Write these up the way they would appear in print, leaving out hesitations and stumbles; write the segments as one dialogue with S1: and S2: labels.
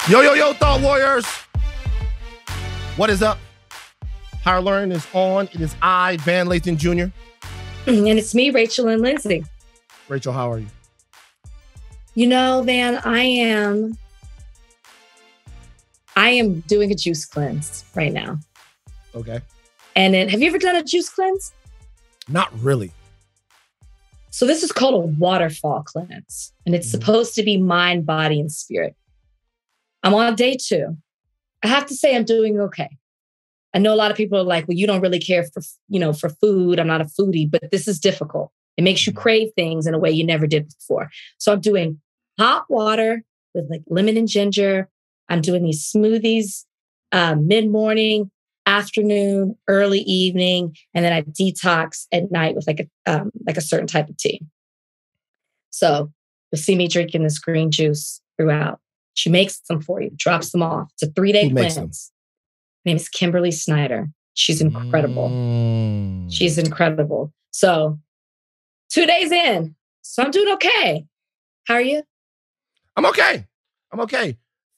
S1: Yo, Thought Warriors. What is up? Higher Learning is on. It is I, Van Lathan Jr.
S2: And it's me, Rachel and Lindsay.
S1: Rachel, how are you?
S2: You know, Van, I am doing a juice cleanse right now.
S1: Okay.
S2: And then, have you ever done a juice cleanse?
S1: Not really.
S2: So this is called a waterfall cleanse. And it's supposed to be mind, body, and spirit. I'm on day 2. I have to say I'm doing okay. I know a lot of people are like, well, you don't really care for food. I'm not a foodie, but this is difficult. It makes you crave things in a way you never did before. So I'm doing hot water with like lemon and ginger. I'm doing these smoothies mid-morning, afternoon, early evening, and then I detox at night with like a certain type of tea. So you'll see me drinking this green juice throughout. She makes them for you, drops them off. It's a 3-day cleanse. Her name is Kimberly Snyder. She's incredible. She's incredible. So 2 days in, so I'm doing okay. How are you?
S1: I'm okay.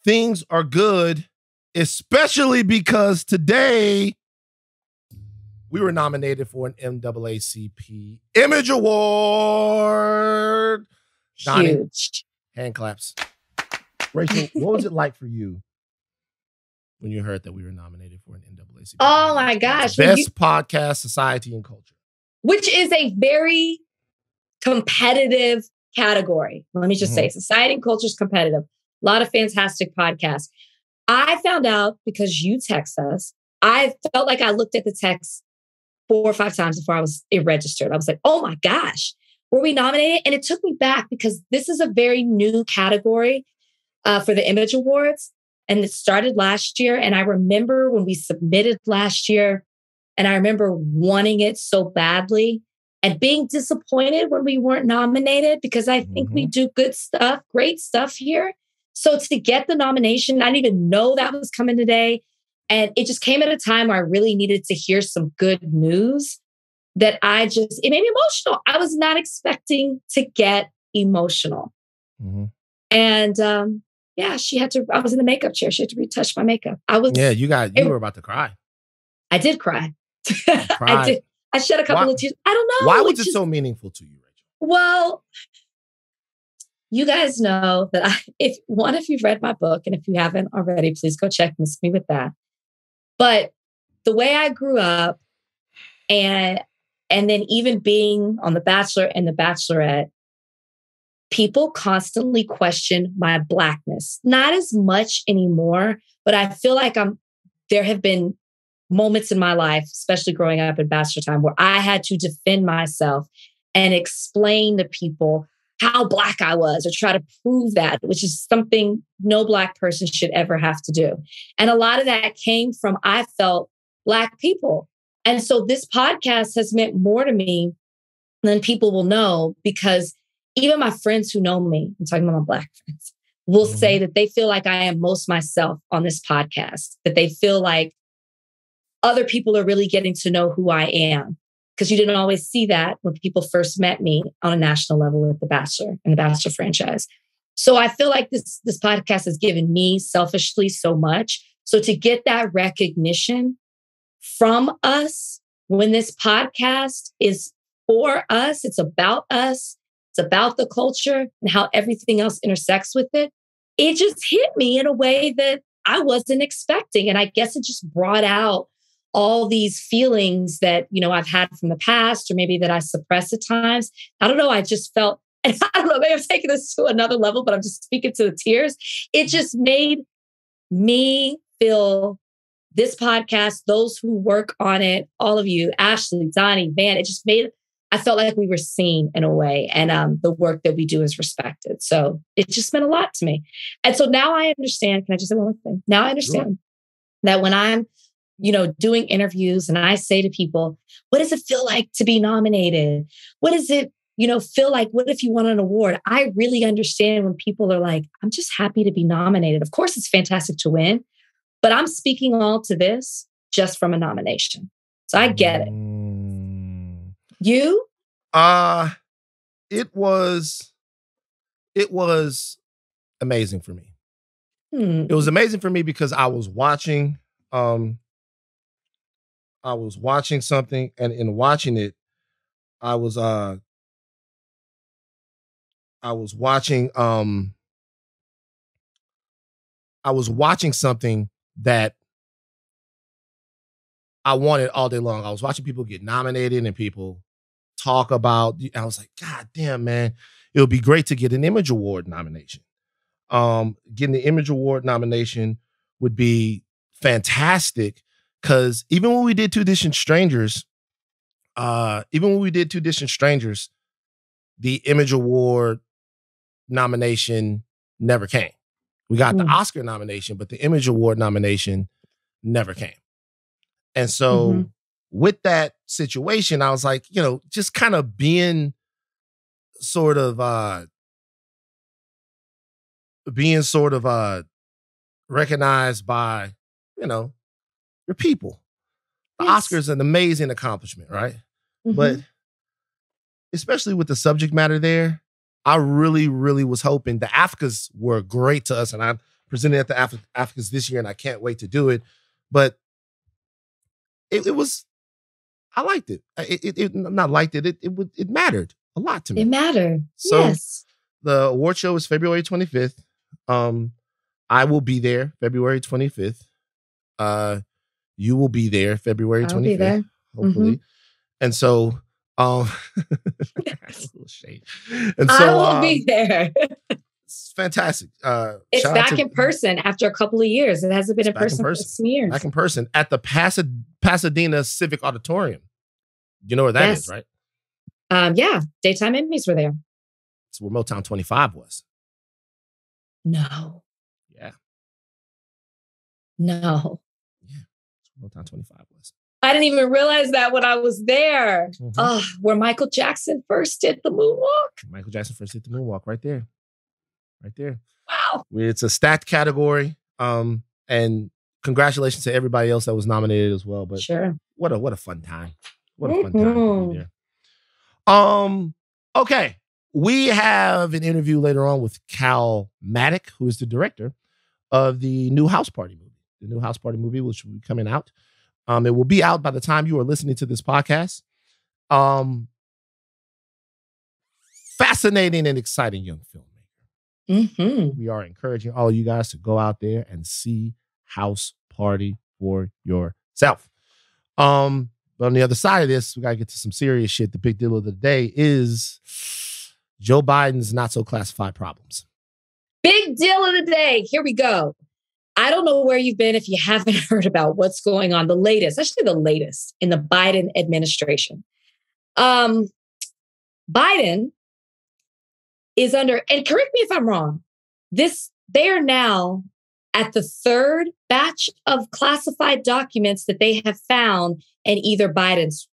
S1: Things are good, especially because today we were nominated for an NAACP Image Award. Donnie,
S2: Huge.
S1: hand claps. Rachel, what was it like for you when you heard that we were nominated for an NAACP?
S2: Oh my gosh.
S1: Best Podcast, Society, and Culture.
S2: Which is a very competitive category. Let me just say, Society and Culture is competitive. A lot of fantastic podcasts. I found out because you text us. I felt like I looked at the text 4 or 5 times before it registered. I was like, oh my gosh, were we nominated? And it took me back because this is a very new category for the Image Awards. And it started last year. And I remember when we submitted last year, and I remember wanting it so badly and being disappointed when we weren't nominated because I think we do good stuff, great stuff here. So to get the nomination, I didn't even know that was coming today. And it just came at a time where I really needed to hear some good news that it made me emotional. I was not expecting to get emotional. And yeah, I was in the makeup chair. She had to retouch my makeup. You
S1: were about to cry.
S2: I did cry. I did. I shed a couple of tears. I don't know.
S1: Why was it so meaningful to you, Rachel?
S2: Well, you guys know that if you've read my book, and if you haven't already, please go check me with that. But the way I grew up and then even being on The Bachelor and The Bachelorette, people constantly question my Blackness. Not as much anymore, but I feel like there have been moments in my life, especially growing up in Bachelor time, where I had to defend myself and explain to people how Black I was or try to prove that, which is something no Black person should ever have to do. And a lot of that came from, I felt, Black people. And so this podcast has meant more to me than people will know, because even my friends who know me, I'm talking about my Black friends, will say that they feel like I am most myself on this podcast, that they feel like other people are really getting to know who I am. Because you didn't always see that when people first met me on a national level with The Bachelor and The Bachelor franchise. So I feel like this podcast has given me selfishly so much. So to get that recognition from us when this podcast is for us, it's about us, it's about the culture and how everything else intersects with it. It just hit me in a way that I wasn't expecting. And I guess it just brought out all these feelings that, I've had from the past, or maybe that I suppress at times. I don't know. I just felt, and I don't know, maybe I'm taking this to another level, but I'm just speaking to the tears. It just made me feel this podcast, those who work on it, all of you, Ashleigh, Donnie, Van, I felt like we were seen in a way, and the work that we do is respected. So it just meant a lot to me. And so now I understand, can I just say one more thing? Now I understand that when I'm doing interviews and I say to people, what does it feel like to be nominated? What does it, feel like? What if you won an award? I really understand when people are like, I'm just happy to be nominated. Of course, it's fantastic to win, but I'm speaking all to this just from a nomination. So I get it. You?
S1: It was amazing for me. It was amazing for me because I was watching something, and in watching it, I was watching something that I wanted all day long. I was watching people get nominated and people talk about, I was like, God damn, man, it would be great to get an Image Award nomination. Getting the Image Award nomination would be fantastic because even when we did Two Distant Strangers, the Image Award nomination never came. We got the Oscar nomination, but the Image Award nomination never came. And so with that situation, I was like, just kind of being sort of recognized by, your people. The Oscar is an amazing accomplishment, right? But especially with the subject matter there, I really, really was hoping the AFCAs were great to us. And I presented at the AFCAs this year and I can't wait to do it. But I liked it. It mattered a lot to me.
S2: It mattered.
S1: So
S2: yes.
S1: The award show is February 25th. I will be there February 25th. You will be there February 25th. I'll be there. Hopefully. And so, that's a little shade. And so,
S2: I will be there.
S1: It's fantastic.
S2: It's back in person after a couple of years. It hasn't been in person for some years.
S1: Back in person at the Pasadena Civic Auditorium. You know where that is, right?
S2: Yeah. Daytime Emmys were there.
S1: It's where Motown 25 was.
S2: No.
S1: Yeah.
S2: No.
S1: Yeah. That's where Motown 25 was.
S2: I didn't even realize that when I was there. Where Michael Jackson first did the moonwalk.
S1: Michael Jackson first did the moonwalk right there. Right there.
S2: Wow.
S1: It's a stacked category. And congratulations to everybody else that was nominated as well. But
S2: sure.
S1: What a fun time. What a fun time to be there. Okay. We have an interview later on with Calmatic, who is the director of the new House Party movie. The new House Party movie, which will be coming out. It will be out by the time you are listening to this podcast. Fascinating and exciting young filmmaker. We are encouraging all of you guys to go out there and see House Party for yourself. But on the other side of this, we got to get to some serious shit. The big deal of the day is Joe Biden's not so classified problems.
S2: Big deal of the day. Here we go. I don't know where you've been if you haven't heard about what's going on. The latest in the Biden administration. Biden is under, and correct me if I'm wrong, they are now at the third batch of classified documents that they have found in either Biden's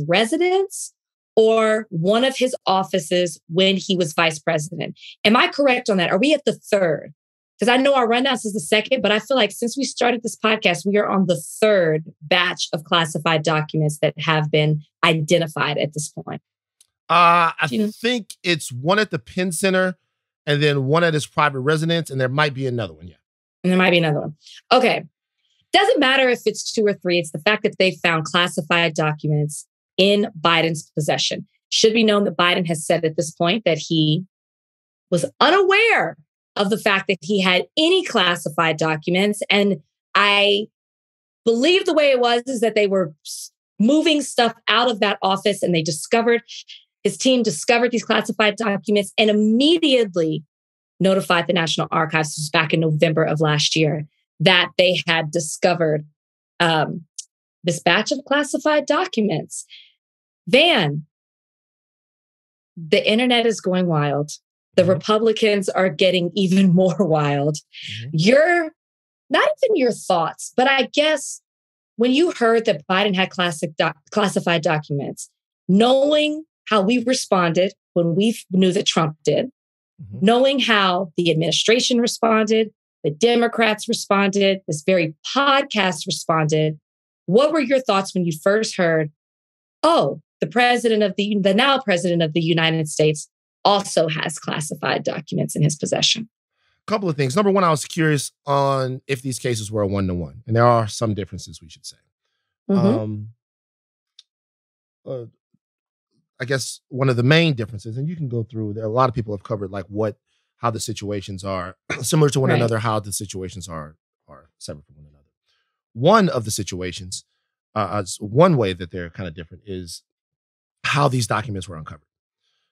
S2: residence or one of his offices when he was vice president. Am I correct on that? Are we at the third? Because I know our rundown says the second, but I feel like since we started this podcast, we are on the third batch of classified documents that have been identified at this point.
S1: I think it's one at the Penn Center and then one at his private residence, and there might be another one, yeah.
S2: And there might be another one. Okay. Doesn't matter if it's two or three. It's the fact that they found classified documents in Biden's possession. Should be known that Biden has said at this point that he was unaware of the fact that he had any classified documents. And I believe the way it was is that they were moving stuff out of that office and his team discovered these classified documents and immediately notified the National Archives, this was back in November of last year, that they had discovered this batch of classified documents. Van, the internet is going wild. The Republicans are getting even more wild. Not even your thoughts, but I guess when you heard that Biden had classified documents, knowing how we responded when we knew that Trump did, knowing how the administration responded, the Democrats responded, this very podcast responded, what were your thoughts when you first heard, oh, the now president of the United States also has classified documents in his possession?
S1: couple of things. Number one, I was curious on if these cases were a 1-to-1, and there are some differences, we should say. I guess one of the main differences, and you can go through, there are a lot of people have covered like how the situations are similar to one another, how the situations are separate from one another. One of the situations, one way that they're kind of different is how these documents were uncovered.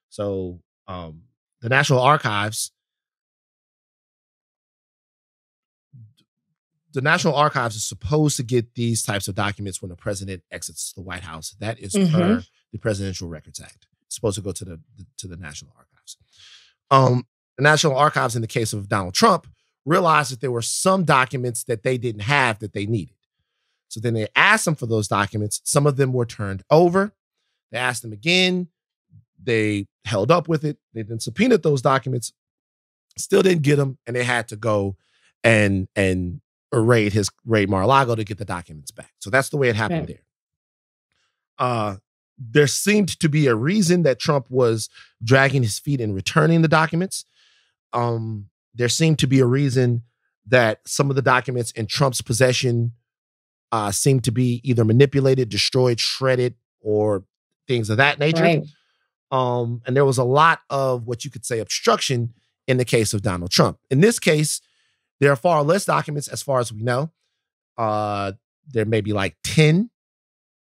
S1: So the National Archives, is supposed to get these types of documents when the president exits the White House. That is per the Presidential Records Act. It's supposed to go to the National Archives. The National Archives, in the case of Donald Trump, realized that there were some documents that they didn't have that they needed. So then they asked them for those documents. Some of them were turned over. They asked them again. They held up with it. They then subpoenaed those documents, still didn't get them, and they had to go and raid Mar-a-Lago to get the documents back. So that's the way it happened there. There seemed to be a reason that Trump was dragging his feet in returning the documents. There seemed to be a reason that some of the documents in Trump's possession seemed to be either manipulated, destroyed, shredded, or things of that nature.
S2: Right.
S1: And there was a lot of what you could say obstruction in the case of Donald Trump. In this case, there are far less documents as far as we know. There may be like 10.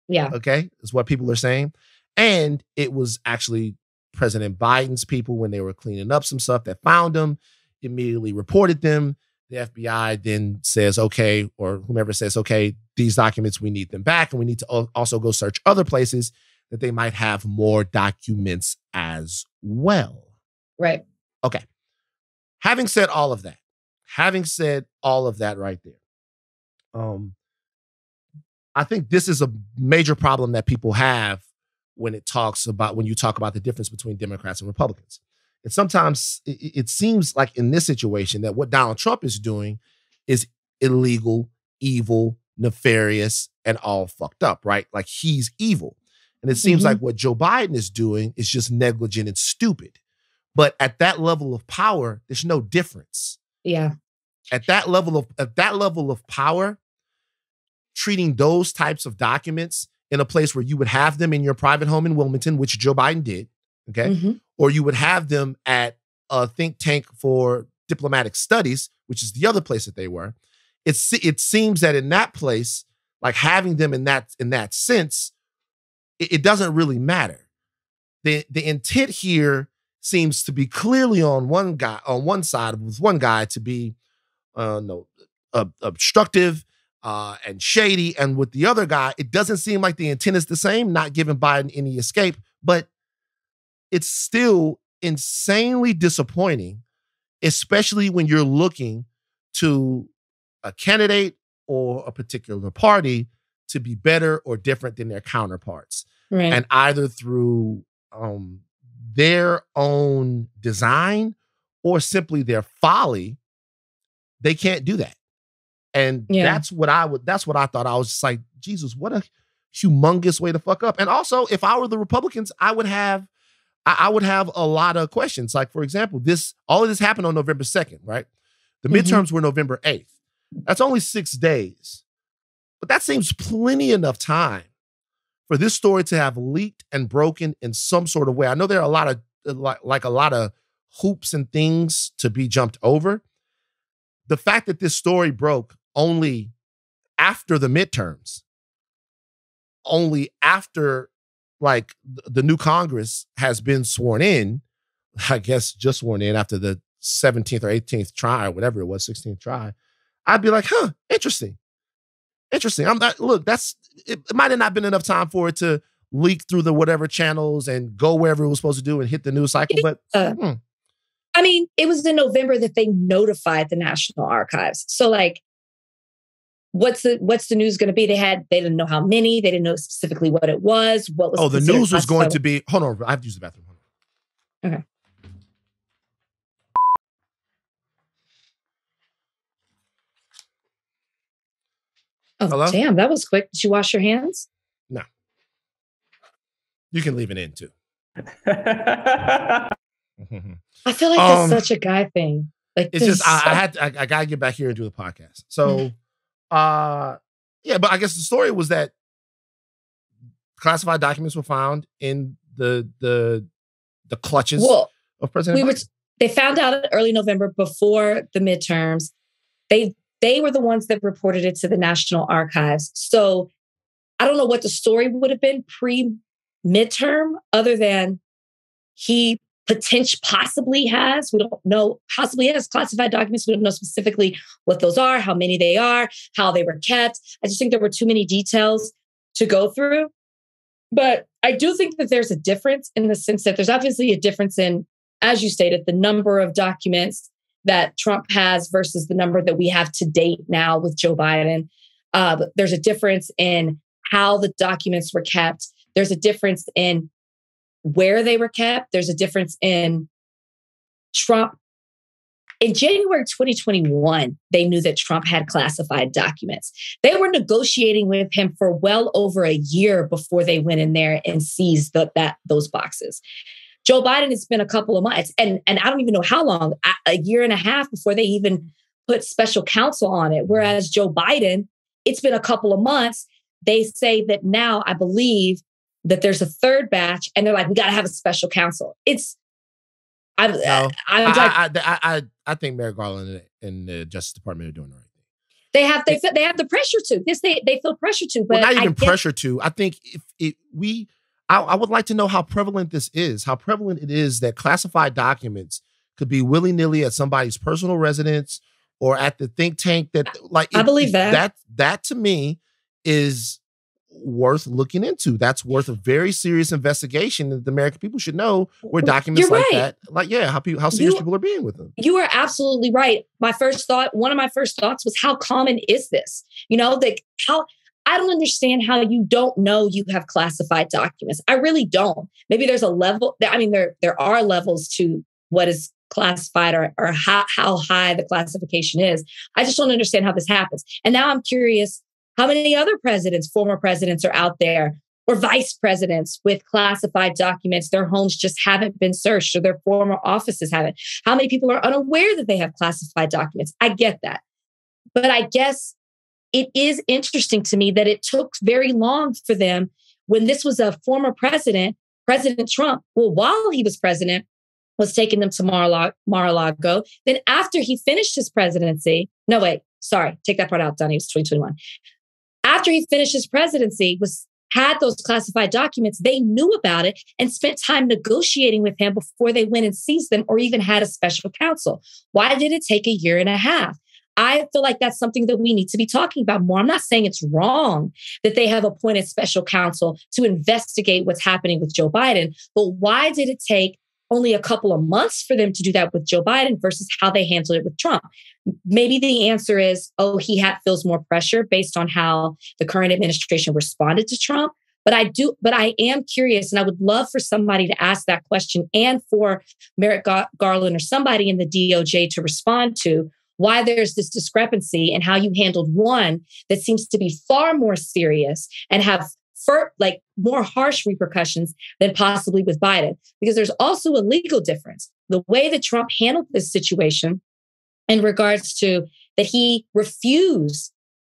S2: Yeah.
S1: Okay, is what people are saying. And it was actually President Biden's people, when they were cleaning up some stuff, that found them, immediately reported them. The FBI then says, okay, or whomever says, okay, these documents, we need them back. And we need to also go search other places that they might have more documents as well.
S2: Right.
S1: Okay. Having said all of that right there, I think this is a major problem that people have when you talk about the difference between Democrats and Republicans. And sometimes it seems like in this situation that what Donald Trump is doing is illegal, evil, nefarious, and all fucked up, right? Like he's evil. And it seems like what Joe Biden is doing is just negligent and stupid. But at that level of power, there's no difference.
S2: Yeah.
S1: At that level of power, treating those types of documents in a place where you would have them in your private home in Wilmington, which Joe Biden did, okay? Or you would have them at a think tank for diplomatic studies, which is the other place that they were. It seems that in that place, like having them in that sense, it doesn't really matter. The intent here seems to be clearly on one side, with one guy to be obstructive and shady, and with the other guy, it doesn't seem like the intent is the same, not giving Biden any escape, but it's still insanely disappointing, especially when you're looking to a candidate or a particular party to be better or different than their counterparts.
S2: Right.
S1: And either through their own design or simply their folly, they can't do that. And that's what I thought. I was just like, Jesus, what a humongous way to fuck up. And also, if I were the Republicans, I would have a lot of questions. Like, for example, all of this happened on November 2nd, right? The midterms were November 8th. That's only 6 days. But that seems plenty enough time for this story to have leaked and broken in some sort of way. I know there are a lot of hoops and things to be jumped over. The fact that this story broke only after the midterms, only after like the new Congress has been sworn in, I guess just sworn in after the 17th or 18th try, or whatever it was, 16th try, I'd be like, interesting. It might have not been enough time for it to leak through the whatever channels and go wherever it was supposed to do and hit the news cycle. But
S2: I mean, it was in November that they notified the National Archives. So like, what's the news going to be? They didn't know how many, they didn't know specifically what it was. What was
S1: the news was going to be, hold on, I have to use the bathroom.
S2: Okay. Oh, hello? Damn, that was quick. Did you wash your hands?
S1: No. You can leave it in too.
S2: I feel like that's such a guy thing. Like,
S1: it's just I gotta get back here and do the podcast. So, yeah, but I guess the story was that classified documents were found in the clutches of President Biden.
S2: They found out in early November before the midterms. They were the ones that reported it to the National Archives. So I don't know what the story would have been pre-midterm, other than he possibly has, we don't know, possibly has classified documents. We don't know specifically what those are, how many they are, how they were kept. I just think there were too many details to go through. But I do think that there's a difference in the sense that there's obviously a difference in, as you stated, the number of documents that Trump has versus the number that we have to date now with Joe Biden. But there's a difference in how the documents were kept. There's a difference in where they were kept. There's a difference in Trump. In January 2021, they knew that Trump had classified documents. They were negotiating with him for well over a year before they went in there and seized those boxes. Joe Biden, it's been a couple of months, and I don't even know how long, a year and a half before they even put special counsel on it. Whereas Joe Biden, it's been a couple of months. They say that now, I believe that there's a third batch, and they're like, we got to have a special counsel. I
S1: think Merrick Garland and the Justice Department are doing the right thing.
S2: They have the pressure to. They feel pressure to. But
S1: not even pressure to. I think I would like to know how prevalent this is. How prevalent it is that classified documents could be willy-nilly at somebody's personal residence or at the think tank. I believe that. That to me is worth looking into. That's worth a very serious investigation that the American people should know where documents that, how serious people are being with them.
S2: You are absolutely right. One of my first thoughts was, how common is this? I don't understand how you don't know you have classified documents. I really don't. Maybe there's a level. I mean, there are levels to what is classified or how high the classification is. I just don't understand how this happens. And now I'm curious, how many other former presidents are out there, or vice presidents with classified documents? Their homes just haven't been searched, or their former offices haven't. How many people are unaware that they have classified documents? I get that. But I guess it is interesting to me that it took very long for them, when this was a former President Trump, while he was president, was taking them to Mar-a-Lago. Then after he finished his presidency, take that part out, Donnie, it was 2021. After he finished his presidency, had those classified documents, they knew about it and spent time negotiating with him before they went and seized them or even had a special counsel. Why did it take a year and a half? I feel like that's something that we need to be talking about more. I'm not saying it's wrong that they have appointed special counsel to investigate what's happening with Joe Biden, but why did it take only a couple of months for them to do that with Joe Biden versus how they handled it with Trump? Maybe the answer is, he feels more pressure based on how the current administration responded to Trump. But I am curious, and I would love for somebody to ask that question, and for Merrick Garland or somebody in the DOJ to respond to why there's this discrepancy in how you handled one that seems to be far more serious and have more harsh repercussions than possibly with Biden. Because there's also a legal difference. The way that Trump handled this situation in regards to that he refused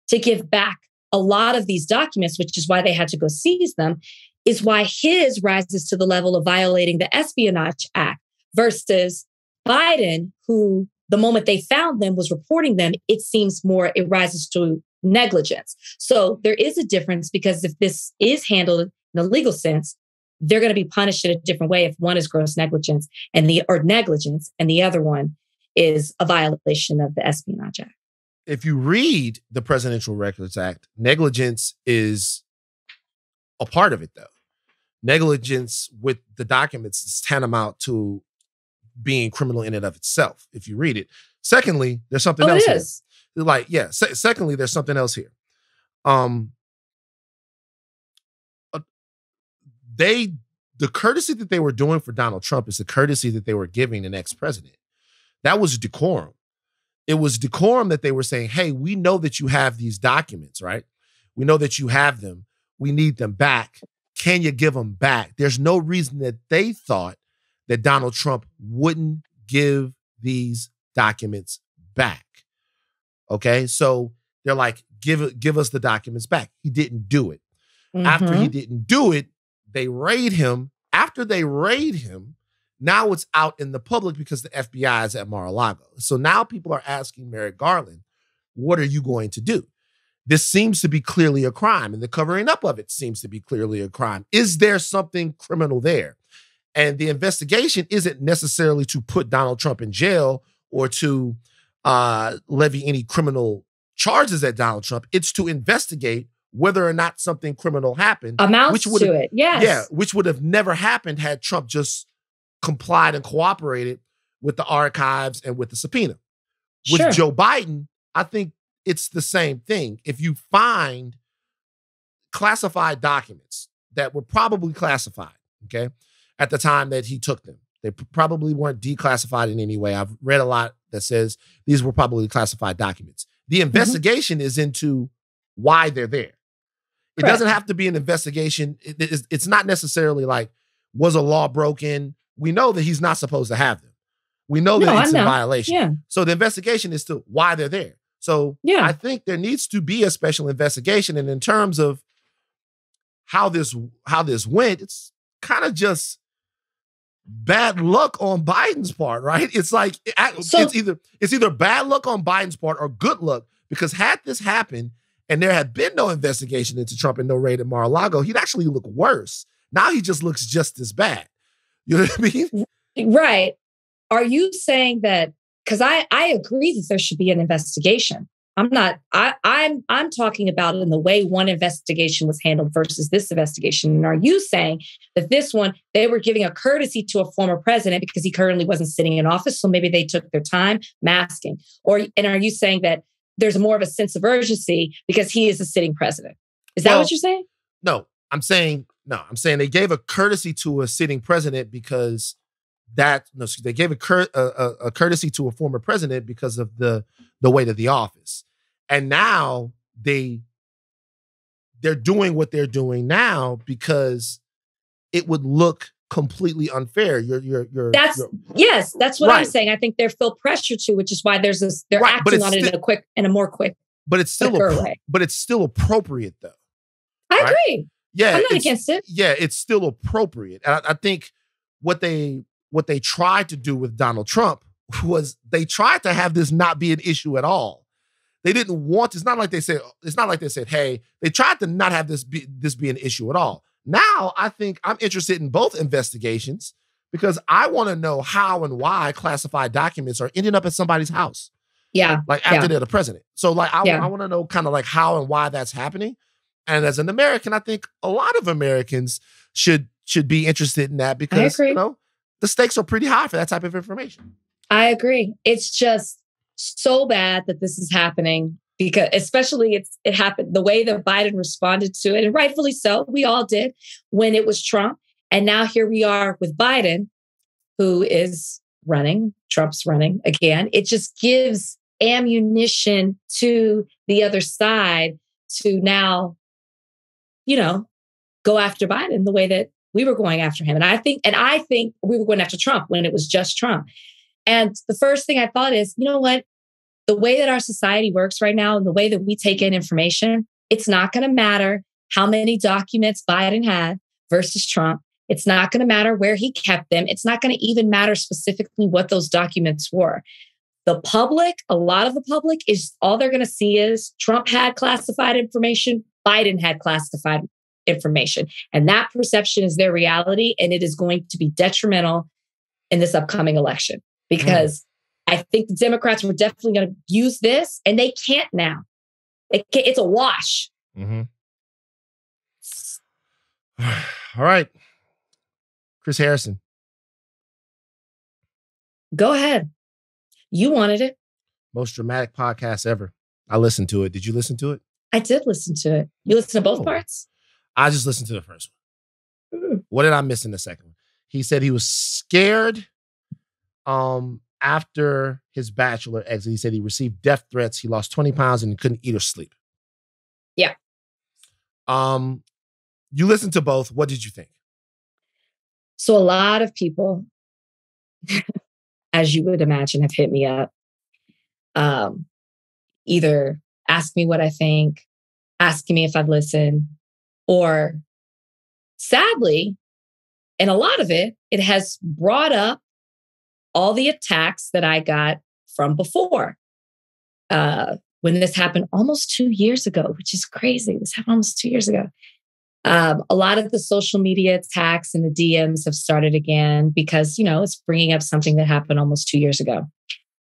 S2: to give back a lot of these documents, which is why they had to go seize them, is why his rises to the level of violating the Espionage Act versus Biden, who the moment they found them was reporting them. It rises to negligence. So there is a difference, because if this is handled in a legal sense, they're going to be punished in a different way if one is gross negligence and the other one is a violation of the Espionage Act.
S1: If you read the Presidential Records Act, negligence is a part of it, though. Negligence with the documents is tantamount to being criminal in and of itself, if you read it. Secondly, there's something else here. Secondly, there's something else here. The courtesy that they were doing for Donald Trump is the courtesy that they were giving the next president. That was decorum. It was decorum that they were saying, hey, we know that you have these documents, right? We know that you have them. We need them back. Can you give them back? There's no reason that they thought that Donald Trump wouldn't give these documents back. Okay, so they're like, give us the documents back. He didn't do it. After he didn't do it, they raid him. After they raid him, now it's out in the public because the FBI is at Mar-a-Lago. So now people are asking Merrick Garland, what are you going to do? This seems to be clearly a crime, and the covering up of it seems to be clearly a crime. Is there something criminal there? And the investigation isn't necessarily to put Donald Trump in jail or to levy any criminal charges at Donald Trump. It's to investigate whether or not something criminal happened.
S2: Amounts to it, yes.
S1: Yeah, which would have never happened had Trump just complied and cooperated with the archives and with the subpoena. With Joe Biden, I think it's the same thing. If you find classified documents that were probably classified, okay, at the time that he took them, they probably weren't declassified in any way. I've read a lot that says these were probably classified documents. The investigation is into why they're there. It doesn't have to be an investigation. It's not necessarily like, was a law broken? We know that he's not supposed to have them. We know that it's a violation. Yeah. So the investigation is to why they're there. So I think there needs to be a special investigation. And in terms of how this went, it's kind of just bad luck on Biden's part, right? It's like it's either bad luck on Biden's part or good luck, because had this happened and there had been no investigation into Trump and no raid at Mar-a-Lago, he'd actually look worse. Now he just looks just as bad. You know what I mean?
S2: Right. Are you saying that, because I agree that there should be an investigation. I'm talking about in the way one investigation was handled versus this investigation. And are you saying that this one, they were giving a courtesy to a former president because he currently wasn't sitting in office, so maybe they took their time masking? And are you saying that there's more of a sense of urgency because he is a sitting president? Is that what you're saying?
S1: No, I'm saying they gave a courtesy to a sitting president because they gave a courtesy to a former president because of the weight of the office. And now they're doing what they're doing now because it would look completely unfair.
S2: That's what I'm saying. I think they feel pressure to, which is why they're acting on it in a more quick.
S1: But it's still way. But it's still appropriate though.
S2: I agree.
S1: Yeah,
S2: I'm not against it.
S1: Yeah, it's still appropriate. And I think what they tried to do with Donald Trump was they tried to have this not be an issue at all. They didn't want, it's not like they said, hey, they tried to not have this be an issue at all. Now, I think I'm interested in both investigations because I want to know how and why classified documents are ending up at somebody's house.
S2: Yeah.
S1: Like after they're the president. So like, I want to know kind of like how and why that's happening. And as an American, I think a lot of Americans should be interested in that because, the stakes are pretty high for that type of information.
S2: I agree. It's just so bad that this is happening because especially it happened the way that Biden responded to it, and rightfully so. We all did when it was Trump. And now here we are with Biden, who is running. Trump's running again. It just gives ammunition to the other side to now, go after Biden the way that we were going after him. And I think we were going after Trump when it was just Trump. And the first thing I thought is, you know what? The way that our society works right now and the way that we take in information, it's not going to matter how many documents Biden had versus Trump. It's not going to matter where he kept them. It's not going to even matter specifically what those documents were. The public, a lot of the public, is all they're going to see is Trump had classified information, Biden had classified information. And that perception is their reality. And it is going to be detrimental in this upcoming election because I think the Democrats were definitely going to use this and they can't now. It's a wash.
S1: Mm-hmm. All right. Chris Harrison.
S2: Go ahead. You wanted it.
S1: Most dramatic podcast ever. I listened to it. Did you listen to it?
S2: I did listen to it. You listened to both parts?
S1: I just listened to the first one. What did I miss in the second one? He said he was scared after his Bachelor exit. He said he received death threats. He lost 20 pounds and he couldn't eat or sleep.
S2: Yeah.
S1: You listened to both. What did you think?
S2: So a lot of people, as you would imagine, have hit me up Um, either ask me what I think, asking me if I've listened, or sadly, and a lot of it has brought up all the attacks that I got from before. When this happened almost 2 years ago, which is crazy. This happened almost 2 years ago. A lot of the social media attacks and the DMs have started again because, it's bringing up something that happened almost 2 years ago.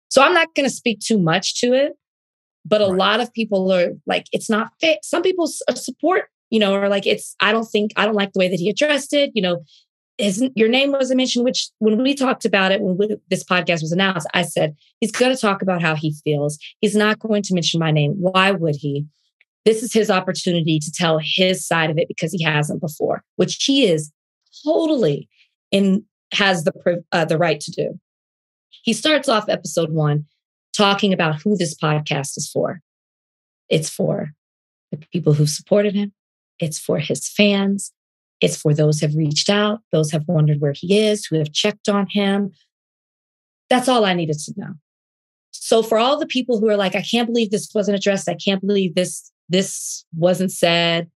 S2: So I'm not going to speak too much to it, but a lot of people are like, it's not fit. Some people support, are like, I don't like the way that he addressed it. Your name wasn't mentioned, which when we talked about it, when this podcast was announced, I said, he's going to talk about how he feels. He's not going to mention my name. Why would he? This is his opportunity to tell his side of it because he hasn't before, which he is totally has the right to do. He starts off episode 1 talking about who this podcast is for. It's for the people who supported him. It's for his fans. It's for those who have reached out, those who have wondered where he is, who have checked on him. That's all I needed to know. So for all the people who are like, I can't believe this wasn't addressed. I can't believe this wasn't said.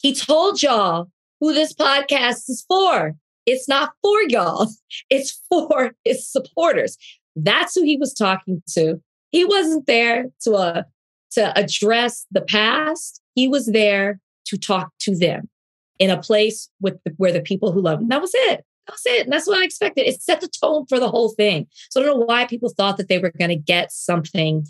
S2: He told y'all who this podcast is for. It's not for y'all. It's for his supporters. That's who he was talking to. He wasn't there to address the past. He was there to talk to them in a place where the people who love him. That was it. And that's what I expected. It set the tone for the whole thing. So I don't know why people thought that they were going to get something,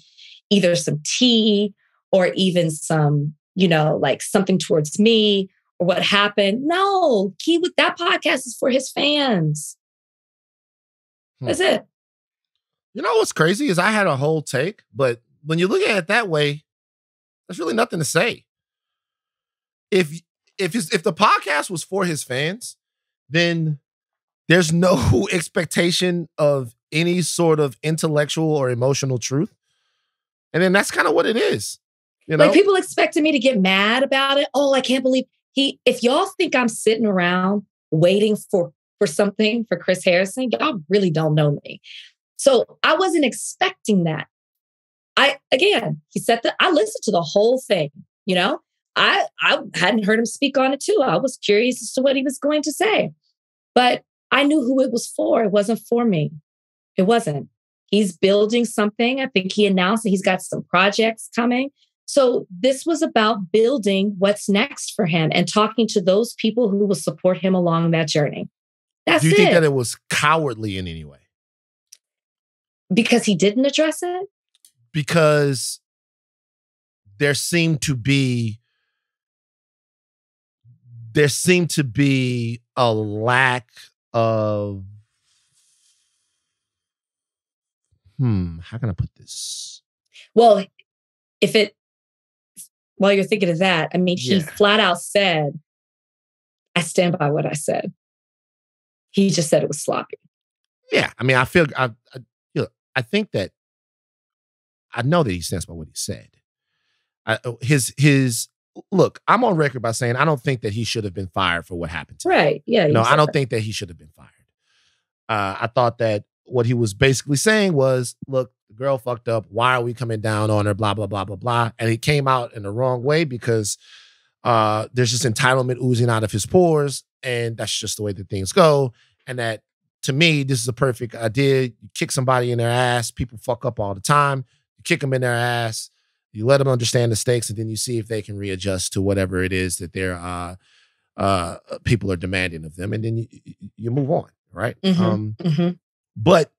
S2: either some tea or even some, like something towards me or what happened. No, that podcast is for his fans. That's it.
S1: What's crazy is I had a whole take, but when you look at it that way, there's really nothing to say. If the podcast was for his fans, then there's no expectation of any sort of intellectual or emotional truth. And then that's kind of what it is.
S2: Like people expected me to get mad about it. Oh, I can't believe if y'all think I'm sitting around waiting for something for Chris Harrison, y'all really don't know me. So I wasn't expecting that. He said that I listened to the whole thing, I hadn't heard him speak on it too. I was curious as to what he was going to say, but I knew who it was for. It wasn't for me. It wasn't. He's building something. I think he announced that he's got some projects coming. So this was about building what's next for him and talking to those people who will support him along that journey. That's it.
S1: Do you think that it was cowardly in any way?
S2: Because he didn't address it?
S1: Because there seemed to be a lack of how can I put this?
S2: Well, while you're thinking of that, I mean, he flat out said, I stand by what I said. He just said it was sloppy.
S1: Yeah. I mean, I think that I know that he stands by what he said. Look, I'm on record by saying I don't think that he should have been fired for what happened to him.
S2: Right. Yeah.
S1: No, I don't think that he should have been fired. I thought that what he was basically saying was, look, the girl fucked up. Why are we coming down on her? Blah, blah, blah, blah, blah. And he came out in the wrong way because there's just entitlement oozing out of his pores. And that's just the way that things go. And that, to me, this is a perfect idea. You kick somebody in their ass. People fuck up all the time. You kick them in their ass. You let them understand the stakes, and then you see if they can readjust to whatever it is that their people are demanding of them. And then you move on, right? But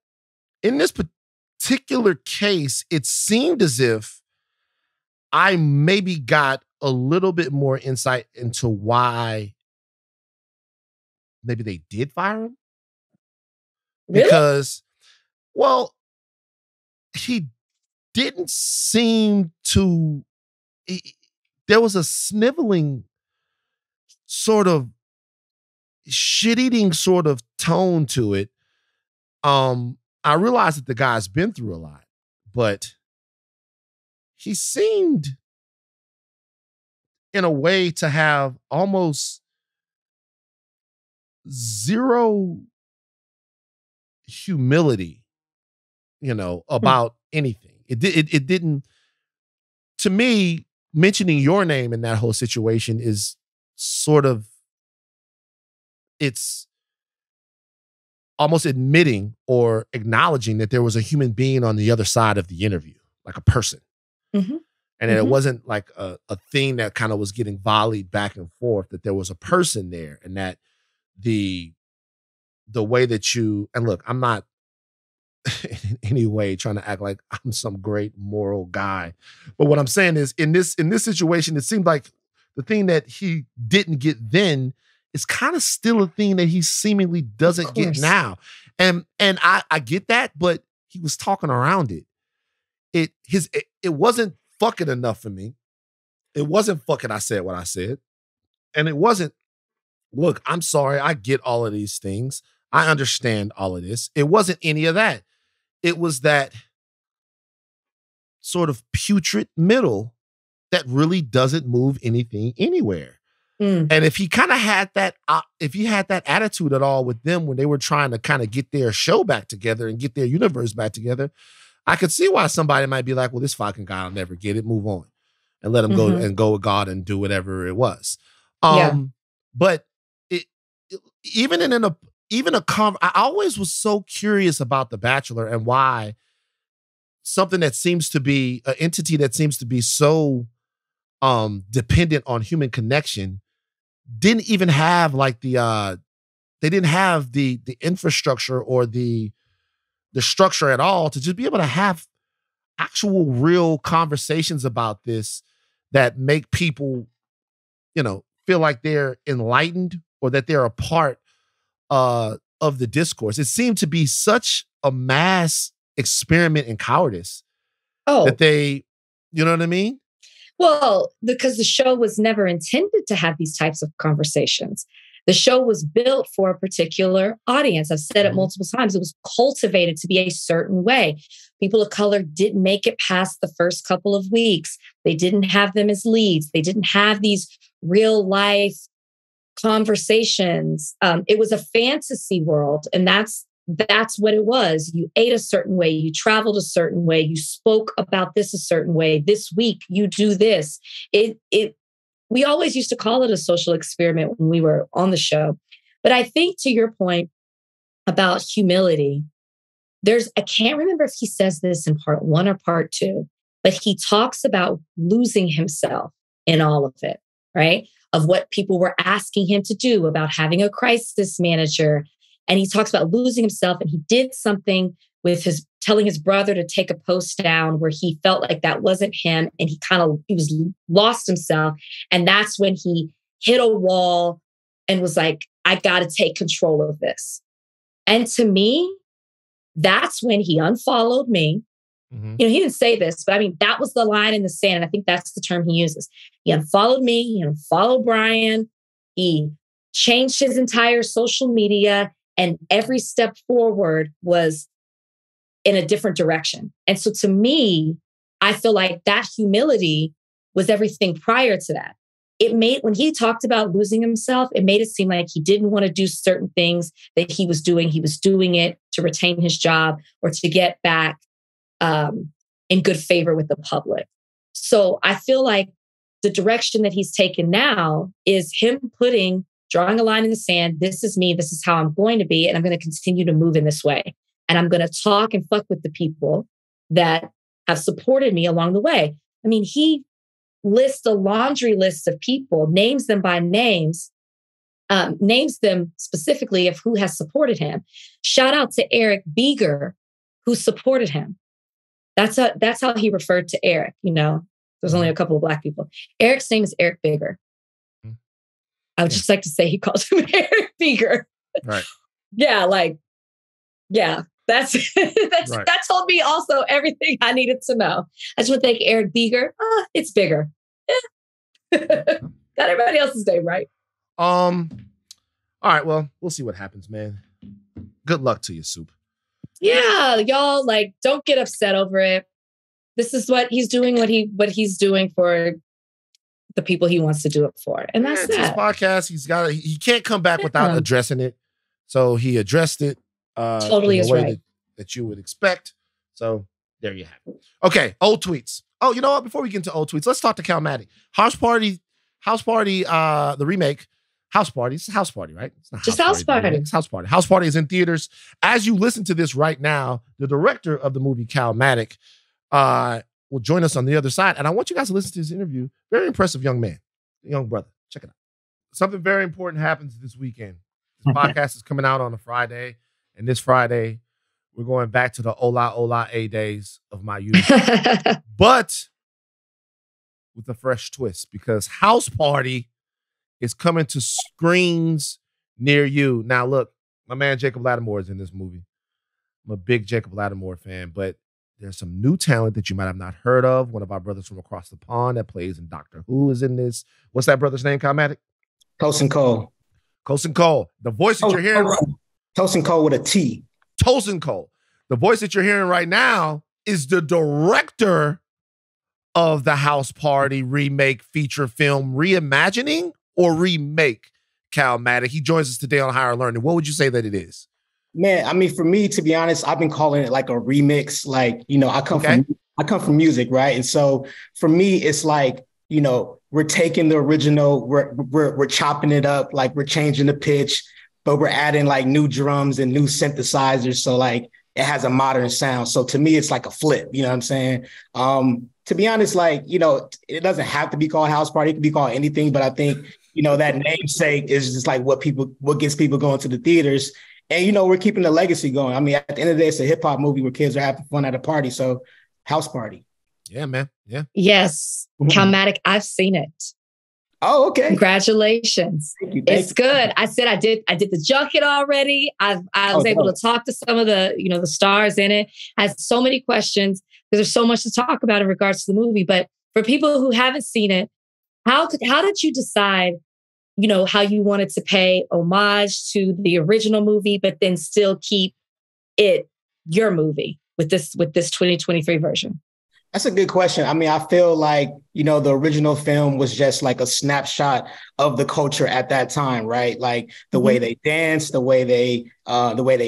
S1: in this particular case, it seemed as if I maybe got a little bit more insight into why maybe they did fire him.
S2: Really?
S1: Because, well, he didn't seem to... there was a sniveling sort of shit-eating sort of tone to it. I realized that the guy's been through a lot, but he seemed in a way to have almost zero humility, about anything. It didn't. To me, mentioning your name in that whole situation is sort of, it's almost admitting or acknowledging that there was a human being on the other side of the interview, like a person.
S2: Mm-hmm.
S1: And that it wasn't like a thing that kind of was getting volleyed back and forth, that there was a person there, and that the way that you, and look, I'm not in any way trying to act like I'm some great moral guy. But what I'm saying is in this situation, it seemed like the thing that he didn't get then is kind of still a thing that he seemingly doesn't get now. And I get that, but he was talking around it. It wasn't fucking enough for me. It wasn't fucking I said what I said. And it wasn't, look, I'm sorry, I get all of these things. I understand all of this. It wasn't any of that. It was that sort of putrid middle that really doesn't move anything anywhere. And if he kind of had that, if he had that attitude at all with them when they were trying to kind of get their show back together and get their universe back together, I could see why somebody might be like, well, this fucking guy will never get it. Move on and let him go with God and do whatever it was. But I always was so curious about The Bachelor and why something that seems to be an entity that seems to be so dependent on human connection didn't even have like they didn't have the infrastructure or the structure at all to just be able to have actual real conversations about this that make people, feel like they're enlightened or that they're a part of the discourse. It seemed to be such a mass experiment in cowardice that they, you know what I mean?
S2: Well, because the show was never intended to have these types of conversations. The show was built for a particular audience. I've said it multiple times. It was cultivated to be a certain way. People of color didn't make it past the first couple of weeks. They didn't have them as leads. They didn't have these real life conversations. It was a fantasy world, and that's what it was. You ate a certain way, you traveled a certain way, you spoke about this a certain way. This week, you do this. We always used to call it a social experiment when we were on the show. But I think to your point about humility, I can't remember if he says this in part 1 or part 2, but he talks about losing himself in all of it, right? Of what people were asking him to do, about having a crisis manager. And he talks about losing himself, and he did something with telling his brother to take a post down where he felt like that wasn't him. And he was lost himself. And that's when he hit a wall and was like, I got to take control of this. And to me, that's when he unfollowed me. He didn't say this, but I mean, that was the line in the sand. And I think that's the term he uses. He unfollowed me. He unfollowed Brian. He changed his entire social media. And every step forward was in a different direction. And so to me, I feel like that humility was everything prior to that. When he talked about losing himself, it made it seem like he didn't want to do certain things that he was doing. He was doing it to retain his job or to get back in good favor with the public. So I feel like the direction that he's taken now is him drawing a line in the sand. This is me. This is how I'm going to be. And I'm going to continue to move in this way. And I'm going to talk and fuck with the people that have supported me along the way. I mean, he lists a laundry list of people, names them by names, names them specifically of who has supported him. Shout out to Eric Beeger, who supported him. That's how he referred to Eric. There's only a couple of Black people. Eric's name is Eric Beeger. I would just like to say he calls him Eric Beeger.
S1: Right.
S2: Yeah, that's
S1: Right.
S2: that told me also everything I needed to know. I just want to thank Eric Beeger. It's bigger. Got everybody else's name right.
S1: All right, well, we'll see what happens, man. Good luck to you, Soup.
S2: Yeah, y'all, don't get upset over it. This is what he's doing, what he's doing for the people he wants to do it for. And that's
S1: it's his podcast. He can't come back without addressing it. So he addressed it
S2: totally
S1: in
S2: is
S1: a way
S2: right.
S1: that you would expect. So There you have it. Okay, old tweets. Oh, you know what? Before we get into old tweets, let's talk to Calmatic. House Party, the remake. House Party. It's House Party, right? It's not
S2: just House Party.
S1: It's House Party. House Party is in theaters. As you listen to this right now, the director of the movie, Calmatic, will join us on the other side. And I want you guys to listen to this interview. Very impressive young man, young brother. Check it out. Something very important happens this weekend. This podcast is coming out on a Friday. And this Friday, we're going back to the Ola A days of my youth. But with a fresh twist, because House Party is coming to screens near you. Now, look, my man Jacob Lattimore is in this movie. I'm a big Jacob Lattimore fan, but there's some new talent that you might have not heard of. One of our brothers from across the pond that plays in Doctor Who is in this. What's that brother's name, Calmatic?
S3: Tosin Cole.
S1: Tosin Cole. The voice that you're hearing.
S3: Tosin Cole with a T.
S1: Tosin Cole. The voice that you're hearing right now is the director of the House Party remake feature film reimagining or remake, Calmatic. He joins us today on Higher Learning. What would you say that it is?
S3: Man, I mean, for me, to be honest, I've been calling it like a remix. Like, you know, I come from music, right? And so for me, it's like, you know, we're taking the original, we're chopping it up, like we're changing the pitch, but we're adding like new drums and new synthesizers. So like it has a modern sound. So to me, it's like a flip, you know what I'm saying? To be honest, like, you know, it doesn't have to be called House Party. It can be called anything, but I think, you know, that namesake is just like what gets people going to the theaters. And, you know, we're keeping the legacy going. I mean, at the end of the day, it's a hip hop movie where kids are having fun at a party. So House Party.
S1: Yeah, man. Yeah.
S2: Yes. Calmatic, I've seen it.
S3: Oh, okay.
S2: Congratulations.
S3: Thank you.
S2: It's good. I said I did the junket already. I was able to talk to some of the, you know, the stars in it. I had so many questions because there's so much to talk about in regards to the movie. But for people who haven't seen it, how did you decide, you know, how you wanted to pay homage to the original movie, but then still keep it your movie with this 2023 version?
S3: That's a good question. I mean, I feel like, you know, the original film was just like a snapshot of the culture at that time, right? Like the way they danced, the way they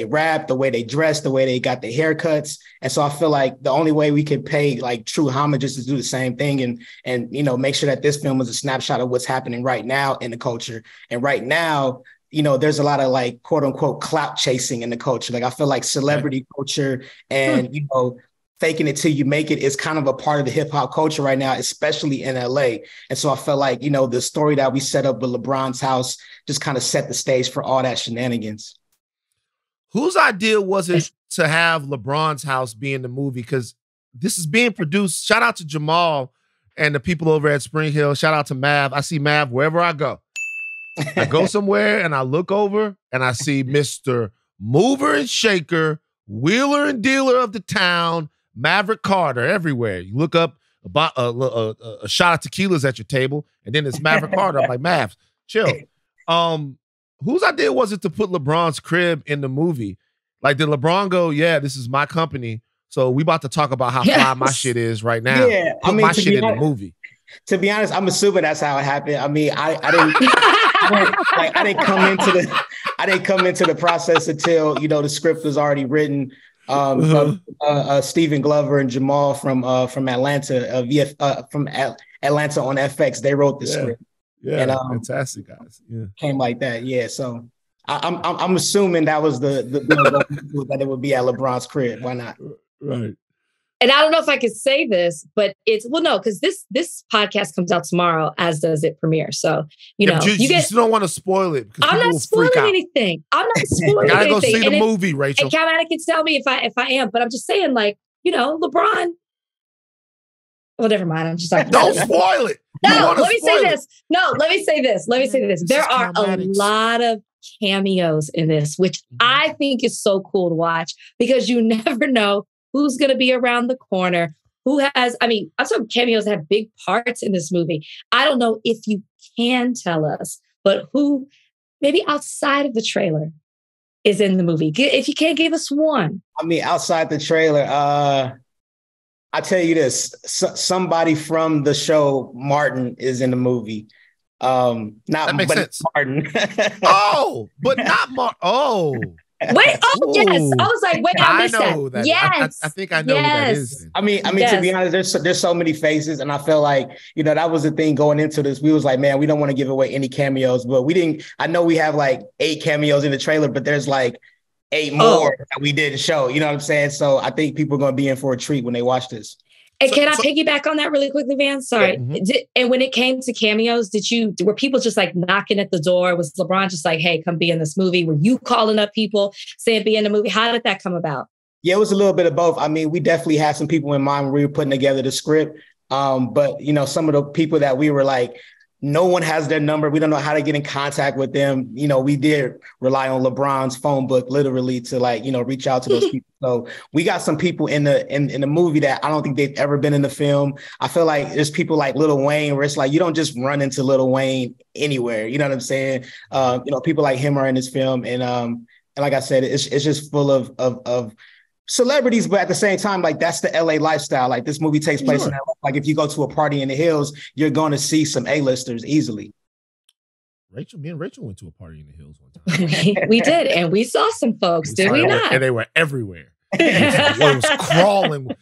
S3: rap, the way they dressed, the way they got their haircuts. And so I feel like the only way we could pay like true homage is to do the same thing and you know, make sure that this film was a snapshot of what's happening right now in the culture. And right now, you know, there's a lot of like, quote unquote, clout chasing in the culture. Like I feel like celebrity culture and, you know, faking it till you make it is kind of a part of the hip hop culture right now, especially in LA. And so I felt like, you know, the story that we set up with LeBron's house just kind of set the stage for all that shenanigans.
S1: Whose idea was it to have LeBron's house be in the movie? Because this is being produced. Shout out to Jamal and the people over at Spring Hill. Shout out to Mav. I see Mav wherever I go. I go somewhere and I look over and I see Mr. Mover and Shaker, wheeler and dealer of the town, Maverick Carter everywhere. You look up about a shot of tequila's at your table, and then it's Maverick Carter. I'm like, Mav, chill. Whose idea was it to put LeBron's crib in the movie? Like, did LeBron go, yeah, this is my company, so we about to talk about how fly my shit is right now.
S3: Yeah,
S1: put my shit in the movie.
S3: To be honest, I'm assuming that's how it happened. I mean, I didn't come into the process until, you know, the script was already written. Stephen Glover and Jamal from Atlanta, from Atlanta on FX, they wrote the script.
S1: Yeah, and, fantastic guys. Yeah,
S3: came like that. Yeah, so I'm assuming that was the that it would be at LeBron's crib. Why not?
S1: Right.
S2: And I don't know if I could say this, but no, because this podcast comes out tomorrow, as does it premiere. So, you know,
S1: you still don't want to spoil it.
S2: I'm not spoiling anything. I'm not spoiling anything.
S1: Gotta go see the movie, Rachel.
S2: And Calmatic can tell me if I am, but I'm just saying, like, you know, LeBron. Well, never mind. I'm just like,
S1: don't spoil it.
S2: No, let me say this. Let me say this. There are a lot of cameos in this, which I think is so cool to watch because you never know who's going to be around the corner, I'm talking cameos that have big parts in this movie. I don't know if you can tell us, but who maybe outside of the trailer is in the movie? If you can't give us one.
S3: I mean, outside the trailer, I tell you this, somebody from the show Martin is in the movie.
S1: That makes sense.
S3: Martin.
S1: Oh, but not Martin. Oh.
S2: Wait, oh yes. I was like, wait, I missed
S1: that.
S2: Yes.
S1: I think I know who that is.
S3: I mean, to be honest, there's so many faces, and I feel like, that was the thing going into this. We was like, man, we don't want to give away any cameos, but we didn't. I know we have like 8 cameos in the trailer, but there's like 8 more that we didn't show. You know what I'm saying? So I think people are going to be in for a treat when they watch this.
S2: And can I piggyback on that really quickly, Van? Sorry. Yeah. And when it came to cameos, were people just like knocking at the door? Was LeBron just like, hey, come be in this movie? Were you calling up people saying be in the movie? How did that come about?
S3: Yeah, it was a little bit of both. I mean, we definitely had some people in mind when we were putting together the script. But, some of the people that we were like, no one has their number. We don't know how to get in contact with them. We did rely on LeBron's phone book literally to reach out to those people. So we got some people in the movie that I don't think they've ever been in the film. I feel like there's people like Lil Wayne where it's like, you don't just run into Lil Wayne anywhere. You know what I'm saying? People like him are in this film. And like I said, it's just full of celebrities, but at the same time, like that's the LA lifestyle. Like this movie takes place in LA. Like if you go to a party in the hills, you're going to see some A-listers easily.
S1: Me and Rachel went to a party in the hills one time.
S2: we did, and we saw some folks, did we not?
S1: And they were everywhere. It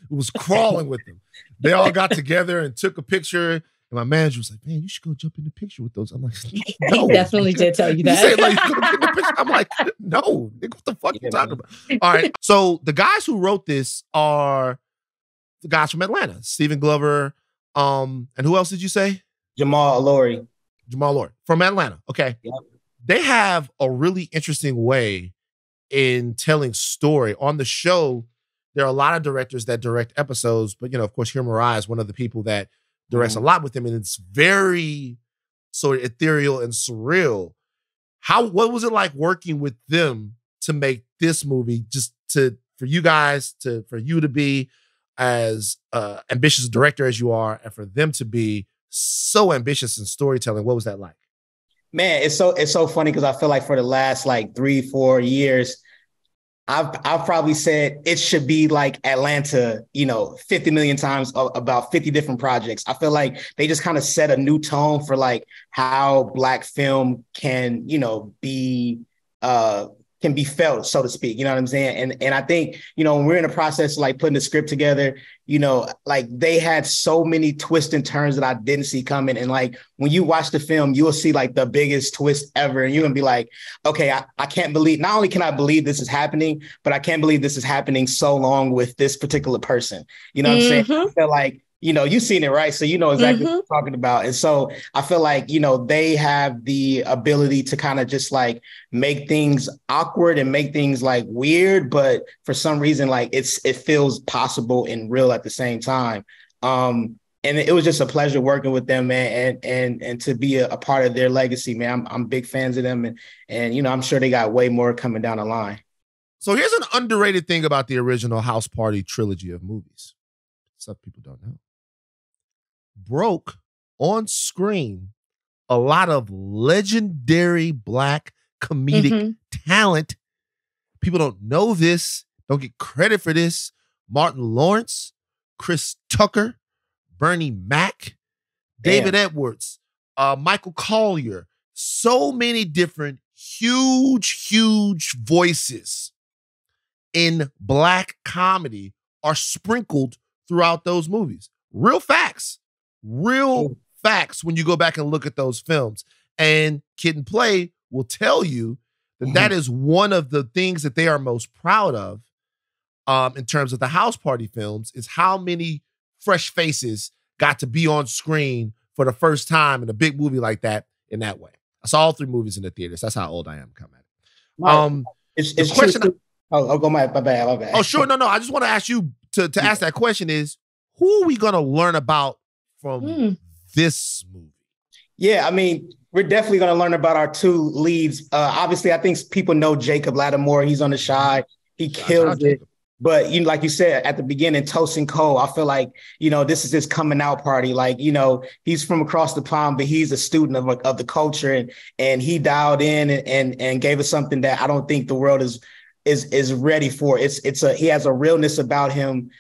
S1: was crawling with them. They all got together and took a picture. And my manager was like, man, you should go jump in the picture with those. I'm like, no.
S2: He definitely did tell you that.
S1: He said, like, go get in the picture. I'm like, no, nigga, what the fuck you talking about? All right. So the guys who wrote this are the guys from Atlanta, Stephen Glover. And who else did you say?
S3: Jamal Allori
S1: from Atlanta. Okay.
S3: Yep.
S1: They have a really interesting way in telling story. On the show, there are a lot of directors that direct episodes, but, of course, here Mariah is one of the people that directs a lot with them, and it's very sort of ethereal and surreal. What was it like working with them to make this movie, for you to be as ambitious a director as you are, and for them to be so ambitious in storytelling? What was that like?
S3: Man, it's so funny because I feel like for the last like 3-4 years, I've probably said it should be like Atlanta, 50 million times about 50 different projects. I feel like they just kind of set a new tone for like how Black film can be felt, so to speak. You know what I'm saying? And I think, when we're in the process of like putting the script together, like they had so many twists and turns that I didn't see coming. And like, when you watch the film, you'll see like the biggest twist ever. And you're gonna be like, okay, I can't believe, not only can I believe this is happening, but I can't believe this is happening so long with this particular person. You know what I'm saying? I feel like, you've seen it, right? So you know exactly what I'm talking about. And so I feel like, they have the ability to kind of just like make things awkward and make things like weird, but for some reason, like it feels possible and real at the same time. And it was just a pleasure working with them, man, and to be a part of their legacy, man. I'm big fans of them, and I'm sure they got way more coming down the line.
S1: So here's an underrated thing about the original House Party trilogy of movies. Stuff people don't know. Broke on screen a lot of legendary Black comedic talent. People don't know this, don't get credit for this. Martin Lawrence, Chris Tucker, Bernie Mac, David Edwards, Michael Collier. So many different huge voices in Black comedy are sprinkled throughout those movies. Real facts when you go back and look at those films. And Kid and Play will tell you that that is one of the things that they are most proud of in terms of the House Party films, is how many fresh faces got to be on screen for the first time in a big movie like that in that way. I saw all 3 movies in the theaters. That's how old I am coming at it.
S3: It's question. My bad.
S1: Oh, sure. No. I just want to ask you to ask that question is, who are we going to learn about from this movie?
S3: Yeah, I mean, we're definitely going to learn about our 2 leads. Obviously, I think people know Jacob Lattimore. He's on The Chi. He kills it. But, like you said at the beginning, Tosin Cole, I feel like, this is his coming out party. Like, he's from across the pond, but he's a student of the culture. And he dialed in and gave us something that I don't think the world is ready for. He has a realness about him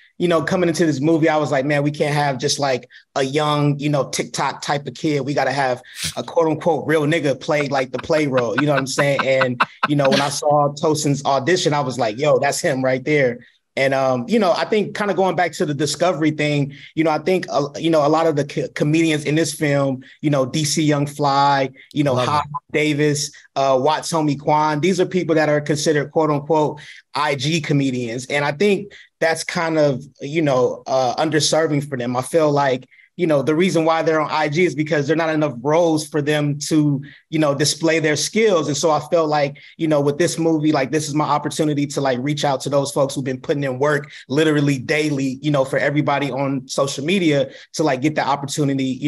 S3: coming into this movie, I was like, man, we can't have just like a young, TikTok type of kid. We got to have a quote unquote real nigga play like the play role. You know what I'm saying? And, when I saw Tosin's audition, I was like, yo, that's him right there. And, I think kind of going back to the discovery thing, I think, a lot of the comedians in this film, DC Young Fly, Ha Davis, Watts Homie Quan, these are people that are considered quote unquote IG comedians. And I think that's kind of, underserving for them. I feel like, the reason why they're on IG is because there's not enough roles for them to, display their skills. And so I felt like, with this movie, like this is my opportunity to like reach out to those folks who've been putting in work literally daily, for everybody on social media to like get the opportunity,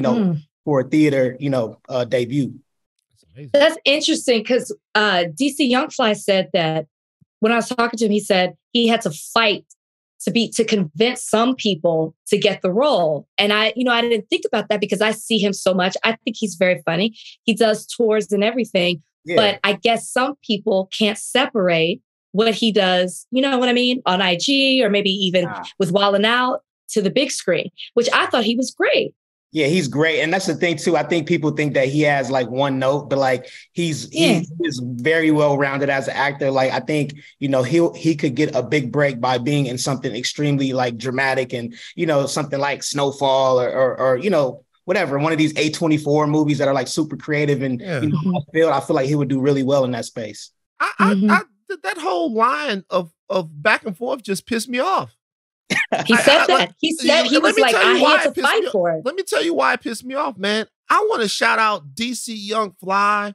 S3: for a theater, debut.
S2: That's interesting because DC Youngfly said that when I was talking to him, he said he had to fight to convince some people to get the role. And I didn't think about that because I see him so much. I think he's very funny. He does tours and everything. Yeah. But I guess some people can't separate what he does, you know what I mean, on IG or maybe even with Wildin' Out to the big screen, which I thought he was great.
S3: Yeah, he's great. And that's the thing, too. I think people think that he has like one note, but like he is very well-rounded as an actor. Like, I think, he could get a big break by being in something extremely like dramatic and, something like Snowfall or whatever, one of these A24 movies that are like super creative. And I feel like he would do really well in that space.
S1: That whole line of back and forth just pissed me off.
S2: He said that. He said he was like, I had to fight for it.
S1: Let me tell you why it pissed me off, man. I want to shout out DC Young Fly,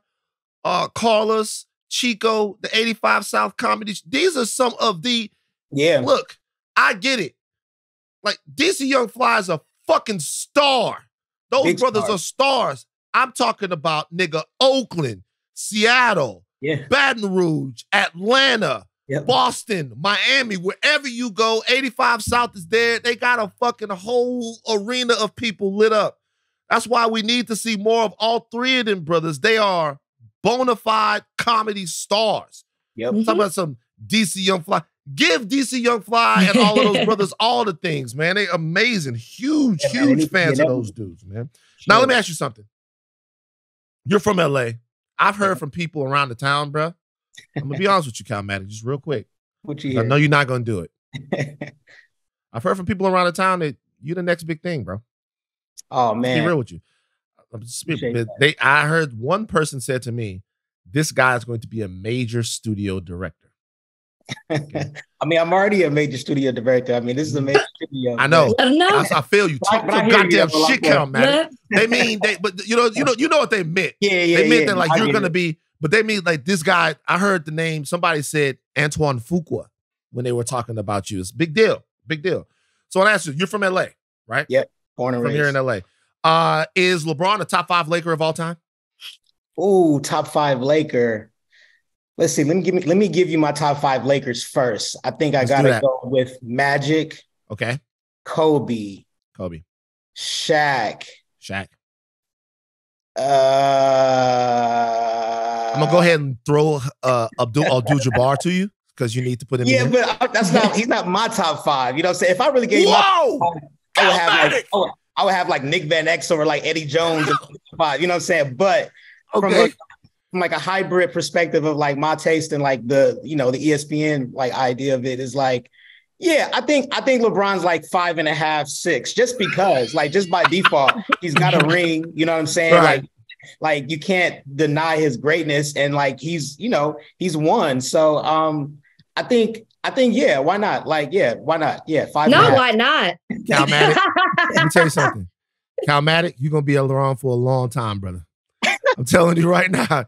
S1: Carlos, Chico, the 85 South Comedy. These are some of the...
S3: Yeah.
S1: Look, I get it. Like, DC Young Fly is a fucking star. Those big brothers are stars. I'm talking about, nigga, Oakland, Seattle, Baton Rouge, Atlanta, Boston, Miami, wherever you go, 85 South is there. They got a fucking whole arena of people lit up. That's why we need to see more of all three of them brothers. They are bona fide comedy stars.
S3: Yep.
S1: Talking about some DC Young Fly. Give DC Young Fly and all of those brothers all the things, man. They amazing. Huge fans of those dudes, man. Sure. Now, let me ask you something. You're from LA. I've heard from people around the town, bro. I'm going to be honest with you, Calmatic, just real quick.
S3: What you hear?
S1: I know you're not going to do it. I've heard from people around the town that you're the next big thing, bro.
S3: Oh, man.
S1: Be real with you. I heard one person said to me, this guy is going to be a major studio director.
S3: Okay. I mean, I'm already a major studio director. I mean, this is a major studio.
S1: I know. I feel you. Talk some goddamn shit, Calmatic. They mean, but you know what they meant. They meant that like you're going to be, but they mean like this guy. I heard the name. Somebody said Antoine Fuqua when they were talking about you. It's a big deal. Big deal. So I asked you, you're from LA, right?
S3: Yep. Born and raised.
S1: From here in LA. Is LeBron a top 5 Laker of all time?
S3: Ooh, top 5 Laker. Let's see. Let me give you my top 5 Lakers first. I think I gotta go with Magic.
S1: Okay.
S3: Kobe. Shaq.
S1: I'm gonna go ahead and throw Abdul-Jabbar to you because you need to put him in.
S3: Yeah, but he's not my top 5. You know what I'm saying? If I really gave I would have like Nick Van Exel or like Eddie Jones in the 5, you know what I'm saying? But from like a hybrid perspective of like my taste and like the ESPN like idea of it is like, yeah, I think LeBron's like 5.5, 6, just because like just by default, he's got a ring, you know what I'm saying?
S1: Right.
S3: Like you can't deny his greatness and like he's won. So I think yeah, why not? Like, yeah, why not? Yeah, 5.
S2: No, why not?
S1: Calmatic, let me tell you something. Calmatic, you're gonna be around for a long time, brother. I'm telling you right now.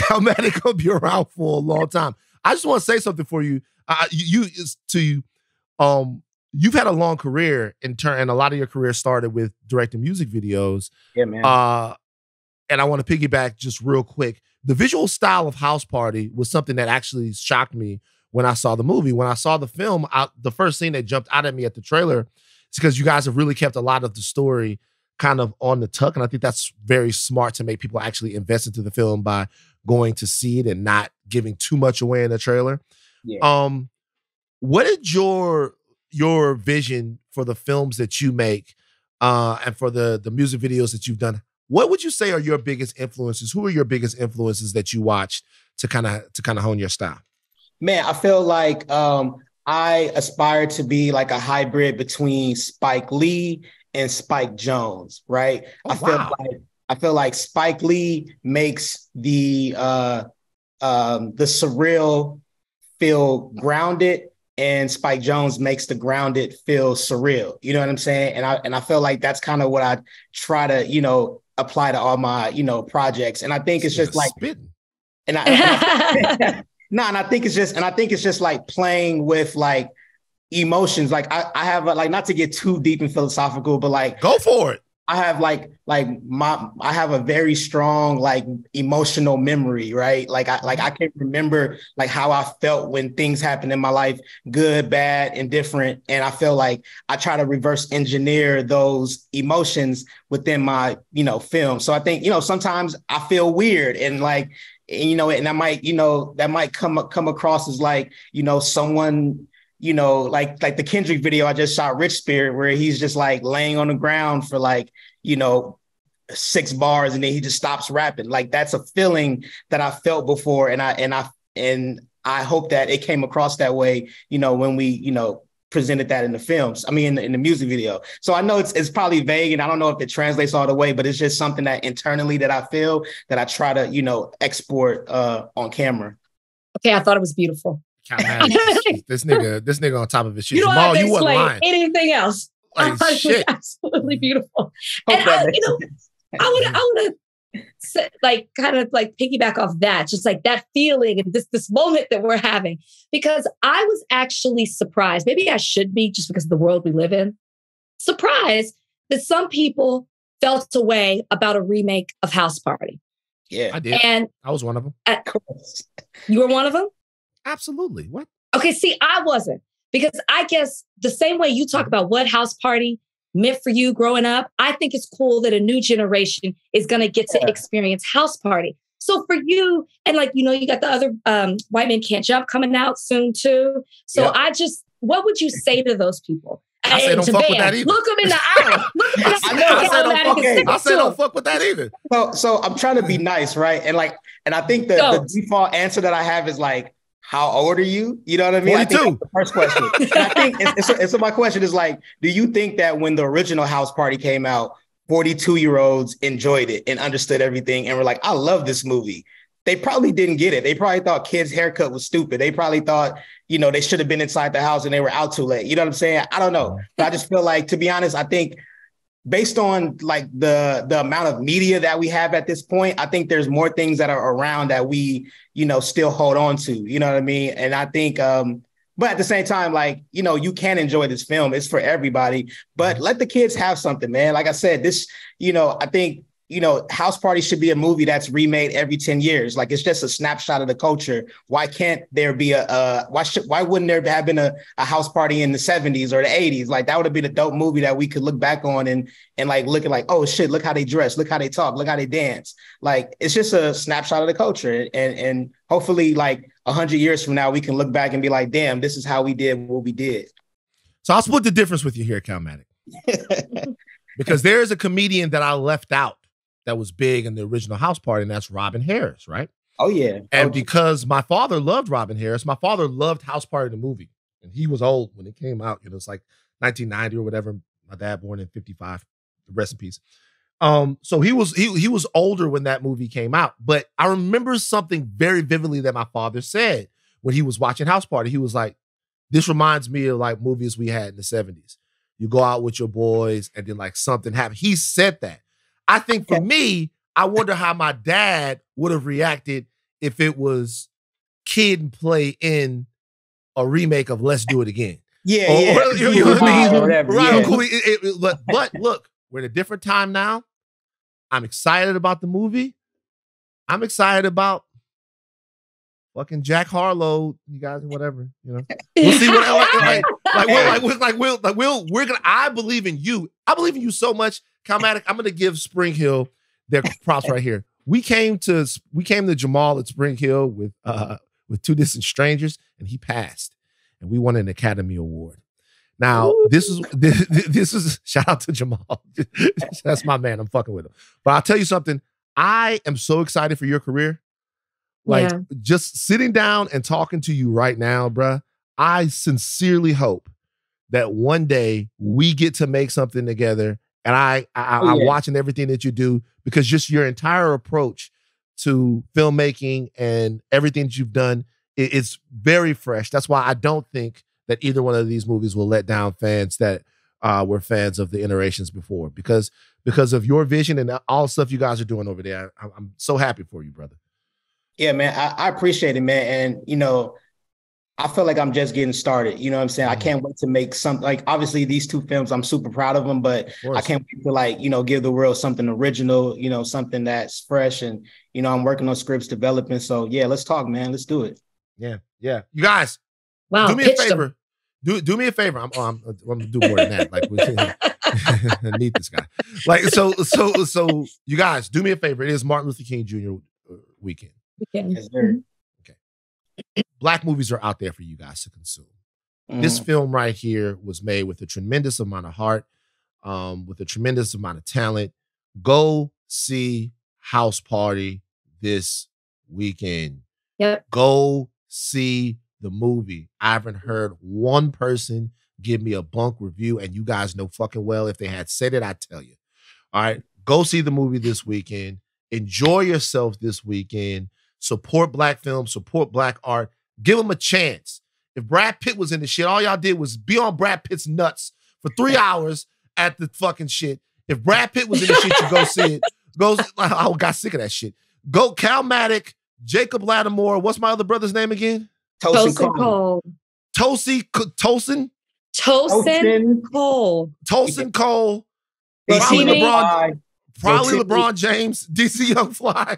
S1: Calmatic gonna be around for a long time. I just want to say something for you. You've had a long career and a lot of your career started with directing music videos.
S3: Yeah, man.
S1: And I want to piggyback just real quick. The visual style of House Party was something that actually shocked me when I saw the movie. When I saw the film, the first thing that jumped out at me at the trailer is because you guys have really kept a lot of the story kind of on the tuck. And I think that's very smart to make people actually invest into the film by going to see it and not giving too much away in the trailer.
S3: Yeah.
S1: What did your your vision for the films that you make and for the music videos that you've done, what would you say are your biggest influences? Who are your biggest influences that you watch to kind of hone your style? Man,
S3: I feel like I aspire to be like a hybrid between Spike Lee and Spike Jonze, right?
S1: Oh,
S3: I feel like Spike Lee makes the surreal feel grounded, and Spike Jonze makes the grounded feel surreal. You know what I'm saying? And I feel like that's kind of what I try to, apply to all my, projects. And I think it's just like
S1: spitting.
S3: And I think it's just like playing with like emotions. Like I have like, not to get too deep and philosophical, but like
S1: go for it.
S3: I have I have a very strong like emotional memory, right? Like I can remember like how I felt when things happened in my life, good, bad, indifferent. And I feel like I try to reverse engineer those emotions within my, film. So I think, sometimes I feel weird and like, and that might come across as like, someone, like the Kendrick video I just shot, Rich Spirit, where he's just like laying on the ground for like, 6 bars and then he just stops rapping. Like that's a feeling that I felt before. And I hope that it came across that way, when we, presented that in the films. I mean, in the music video. So I know it's probably vague and I don't know if it translates all the way, but it's just something that internally that I feel that I try to, export on camera.
S2: Okay. I thought it was beautiful.
S1: this nigga on top of his shit.
S2: You don't
S1: Jamal,
S2: have to
S1: you wasn't lying.
S2: Anything else.
S1: Like, shit.
S2: It was absolutely beautiful. And I would have like kind of like piggyback off that, just like that feeling and this moment that we're having, because I was actually surprised. Maybe I should be, just because of the world we live in, surprised that some people felt a way about a remake of House Party.
S3: Yeah,
S1: I did. And I was one of them.
S2: You were one of them?
S1: Absolutely. What?
S2: Okay, see, I wasn't. Because I guess the same way you talk about what House Party meant for you growing up, I think it's cool that a new generation is going to get to experience House Party. So for you, and like, you got the other White Men Can't Jump coming out soon too. So what would you say to those people?
S1: I say don't fuck with that either.
S2: Look them in the eye.
S1: I say don't fuck with that either.
S3: So I'm trying to be nice, right? And I think the default answer that I have is like, how old are you? You know what I mean?
S1: 42.
S3: I think that's the first question. And I think, so my question is like, do you think that when the original House Party came out, 42-year-olds enjoyed it and understood everything and were like, I love this movie? They probably didn't get it. They probably thought Kid's haircut was stupid. They probably thought, they should have been inside the house and they were out too late. You know what I'm saying? I don't know. But I just feel like, to be honest, I think based on like the amount of media that we have at this point, I think there's more things that are around that we, still hold on to, you know what I mean? And I think, but at the same time, like, you can enjoy this film. It's for everybody, but let the kids have something, man. Like I said, this, I think, House Party should be a movie that's remade every 10 years. Like, it's just a snapshot of the culture. Why can't there be why wouldn't there have been a House Party in the 70s or the 80s? Like, that would have been a dope movie that we could look back on and like, look at like, oh shit, look how they dress, look how they talk, look how they dance. Like, it's just a snapshot of the culture. And hopefully like 100 years from now, we can look back and be like, damn, this is how we did what we did.
S1: So I'll split the difference with you here, Calmatic. Because there is a comedian that I left out that was big in the original House Party, and that's Robin Harris, right?
S3: Oh, yeah.
S1: And because my father loved Robin Harris, my father loved House Party, the movie. And he was old when it came out. It's like 1990 or whatever. My dad born in 55. Rest in peace. So he was older when that movie came out. But I remember something very vividly that my father said when he was watching House Party. He was like, this reminds me of like movies we had in the 70s. You go out with your boys and then like something happens. He said that. I think for me, I wonder how my dad would have reacted if it was Kid and Play in a remake of Let's Do It Again.
S3: Yeah,
S1: or,
S3: yeah.
S1: You know what I mean?
S3: Whatever,
S1: right,
S3: yeah.
S1: Cool. But look, we're in a different time now. I'm excited about the movie. I'm excited about fucking Jack Harlow, you guys, whatever, We'll see what we're gonna. I believe in you. I believe in you so much, Calmatic. I'm gonna give Spring Hill their props right here. We came to Jamal at Spring Hill with Two Distant Strangers, and he passed, and we won an Academy Award. Now, this is shout out to Jamal. That's my man. I'm fucking with him. But I'll tell you something. I am so excited for your career. Like, just sitting down and talking to you right now, bruh, I sincerely hope that one day we get to make something together. And I'm watching everything that you do, because just your entire approach to filmmaking and everything that you've done, it's very fresh. That's why I don't think that either one of these movies will let down fans that were fans of the iterations before, because of your vision and all the stuff you guys are doing over there. I'm so happy for you, brother.
S3: Yeah, man, I appreciate it, man. And, I feel like I'm just getting started. You know what I'm saying? I can't wait to make something. Like, obviously, these two films, I'm super proud of them, but I can't wait to, give the world something original, something that's fresh. And, I'm working on scripts developing. So, yeah, let's talk, man. Let's do it.
S1: Yeah. You guys, do me a favor. Do me a favor. I'm gonna do more than that. Like, I need this guy. Like, so you guys, do me a favor. It is Martin Luther King Jr. weekend.
S3: Yes, sir.
S1: Okay. Black movies are out there for you guys to consume. This film right here was made with a tremendous amount of heart, with a tremendous amount of talent. Go see House Party this weekend.
S2: Yep.
S1: Go see the movie. I haven't heard one person give me a bunk review, and you guys know fucking well if they had said it, I'd tell you. All right, go see the movie this weekend. Enjoy yourself this weekend. Support Black films, support Black art. Give them a chance. If Brad Pitt was in the shit, all y'all did was be on Brad Pitt's nuts for 3 hours at the fucking shit. If Brad Pitt was in the shit, you go see it. I got sick of that shit. Go Calmatic, Jacob Lattimore. What's my other brother's name again?
S2: Tosin Cole.
S1: Tosin
S2: Cole.
S1: Tosin Cole. Probably LeBron James, DC Young Fly.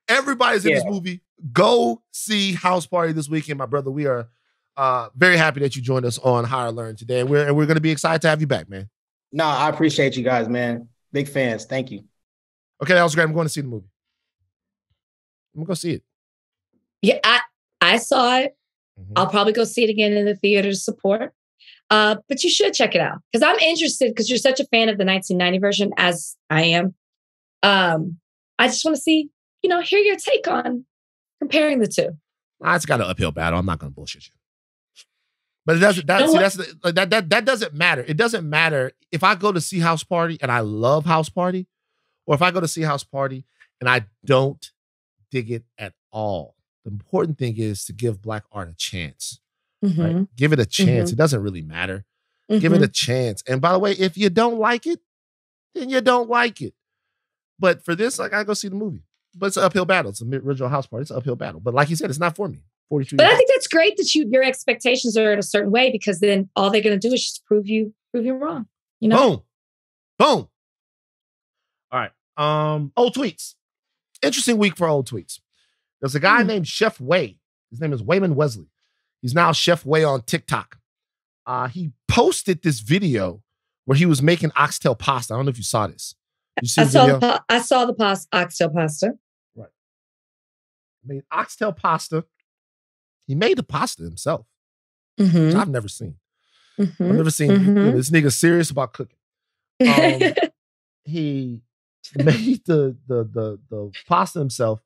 S1: Everybody's in this movie. Go see House Party this weekend, my brother. We are very happy that you joined us on Higher Learn today. And we're going to be excited to have you back, man.
S3: No, I appreciate you guys, man. Big fans. Thank you.
S1: Okay, that was great. I'm going to see the movie. I'm going to go see it.
S2: Yeah, I saw it. I'll probably go see it again in the theater to support. But you should check it out, because I'm interested, because you're such a fan of the 1990 version, as I am. I just want to see, hear your take on comparing the two.
S1: It's got an uphill battle. I'm not going to bullshit you. But it doesn't. That doesn't matter. It doesn't matter if I go to see House Party and I love House Party, or if I go to see House Party and I don't dig it at all. The important thing is to give Black art a chance. Right? Give it a chance. It doesn't really matter. Give it a chance. And by the way, if you don't like it, then you don't like it. But for this, I gotta go see the movie. But it's an uphill battle. It's an original House Party. It's an uphill battle. But like you said, it's not for me. 42
S2: But
S1: years
S2: I think that's great that your expectations are in a certain way, because then all they're going to do is just prove you wrong.
S1: Boom. All right. Old tweets. Interesting week for old tweets. There's a guy named Chef Way. His name is Wayman Wesley. He's now Chef Way on TikTok. He posted this video where he was making oxtail pasta. I don't know if you saw this. You see the video?
S2: I saw the oxtail pasta.
S1: Right. Made oxtail pasta. He made the pasta himself, which I've never seen. I've never seen this nigga serious about cooking. He made the pasta himself.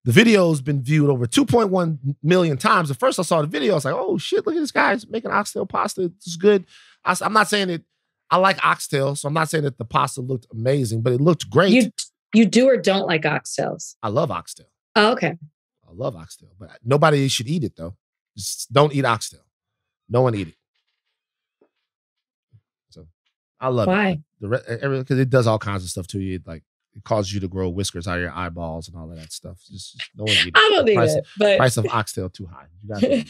S1: The video's been viewed over 2.1 million times. At first I saw the video, I was like, oh shit, look at this guy making oxtail pasta. It's good. I'm not saying that I like oxtail, so I'm not saying that the pasta looked amazing, but it looked great.
S2: You do or don't like oxtails?
S1: I love oxtail.
S2: Oh, okay.
S1: I love oxtail, but nobody should eat it though. Just don't eat oxtail. No one eat it. So I love it. Why? Because it does all kinds of stuff to you. Like, it causes you to grow whiskers out of your eyeballs and all of that stuff. Just no one eat it.
S2: I don't need it. But
S1: price of oxtail too high. You gotta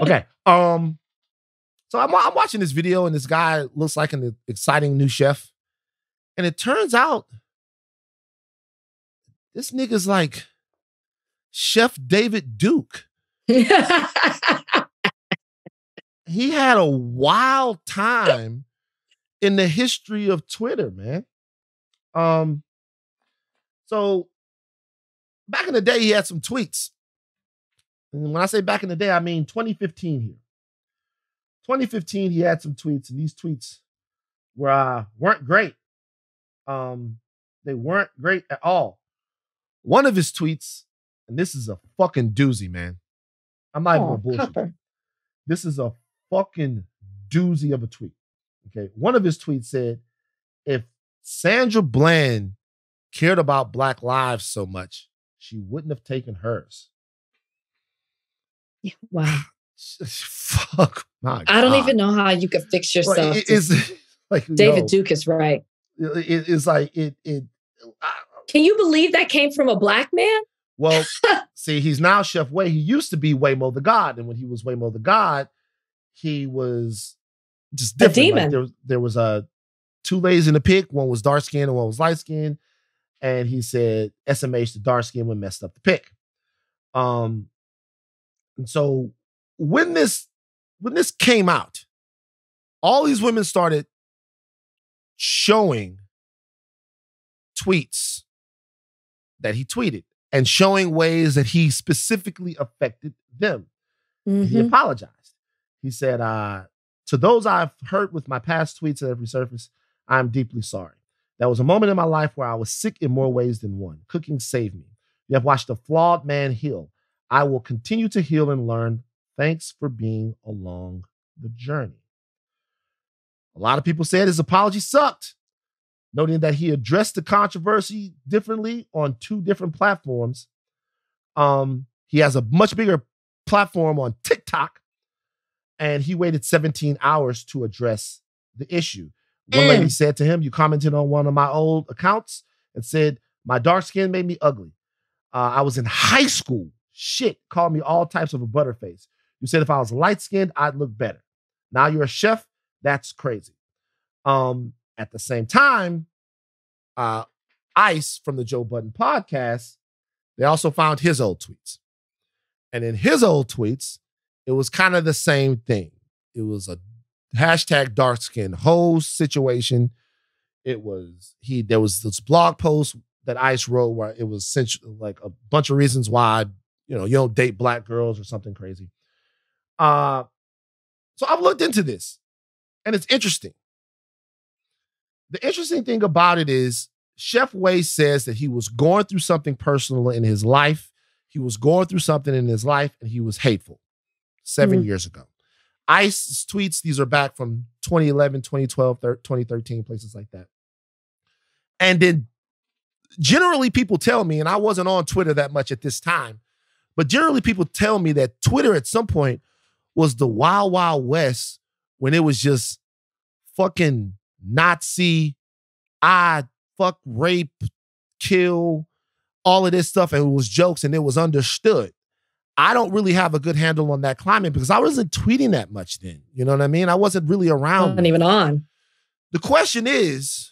S1: okay. So I'm watching this video, and this guy looks like an exciting new chef, and it turns out this nigga's like Chef David Duke. He had a wild time in the history of Twitter, man. So back in the day, he had some tweets. And when I say back in the day, I mean 2015 here. 2015, he had some tweets, and these tweets weren't great. They weren't great at all. One of his tweets, and this is a fucking doozy, man. I'm not even gonna bullshit. This is a fucking doozy of a tweet. Okay. One of his tweets said, if Sandra Bland cared about Black lives so much, she wouldn't have taken hers.
S2: Wow.
S1: Fuck my God.
S2: I don't even know how you could fix yourself.
S1: Well, it's like
S2: David Duke is right.
S1: It's like it.
S2: Can you believe that came from a Black man?
S1: Well, see, he's now Chef Way. He used to be Waymo the God, and when he was Waymo the God, he was just different.
S2: A demon.
S1: Like there was two ladies in the pic. One was dark skinned and one was light skinned, and he said SMH the dark skin one messed up the pic. And so when this came out, all these women started showing tweets that he tweeted and showing ways that he specifically affected them. Mm-hmm. He apologized. He said, to those I've hurt with my past tweets at every surface, I'm deeply sorry. There was a moment in my life where I was sick in more ways than one. Cooking saved me. You have watched a flawed man heal. I will continue to heal and learn. Thanks for being along the journey. A lot of people said his apology sucked, noting that he addressed the controversy differently on two different platforms. He has a much bigger platform on TikTok, and he waited 17 hours to address the issue. One lady said to him, you commented on one of my old accounts and said, my dark skin made me ugly. I was in high school. Shit, called me all types of a butterface. You said if I was light-skinned, I'd look better. Now you're a chef? That's crazy. At the same time, Ice from the Joe Budden podcast, they also found his old tweets. And in his old tweets, it was kind of the same thing. It was a hashtag dark skin hoes situation. There was this blog post that Ice wrote where it was like a bunch of reasons why, you don't date Black girls or something crazy. So I've looked into this, and it's interesting. The interesting thing about it is Chef Way says that he was going through something personal in his life. He was going through something in his life, and he was hateful 7 years ago. Ice's tweets, these are back from 2011, 2012, 2013, places like that. And then generally people tell me, and I wasn't on Twitter that much at this time, but generally people tell me that Twitter at some point was the wild, wild west when it was just fucking Nazi, fuck, rape, kill, all of this stuff, and it was jokes and it was understood. I don't really have a good handle on that climate because I wasn't tweeting that much then. You know what I mean? I wasn't really around.
S2: Wasn't even on.
S1: The question is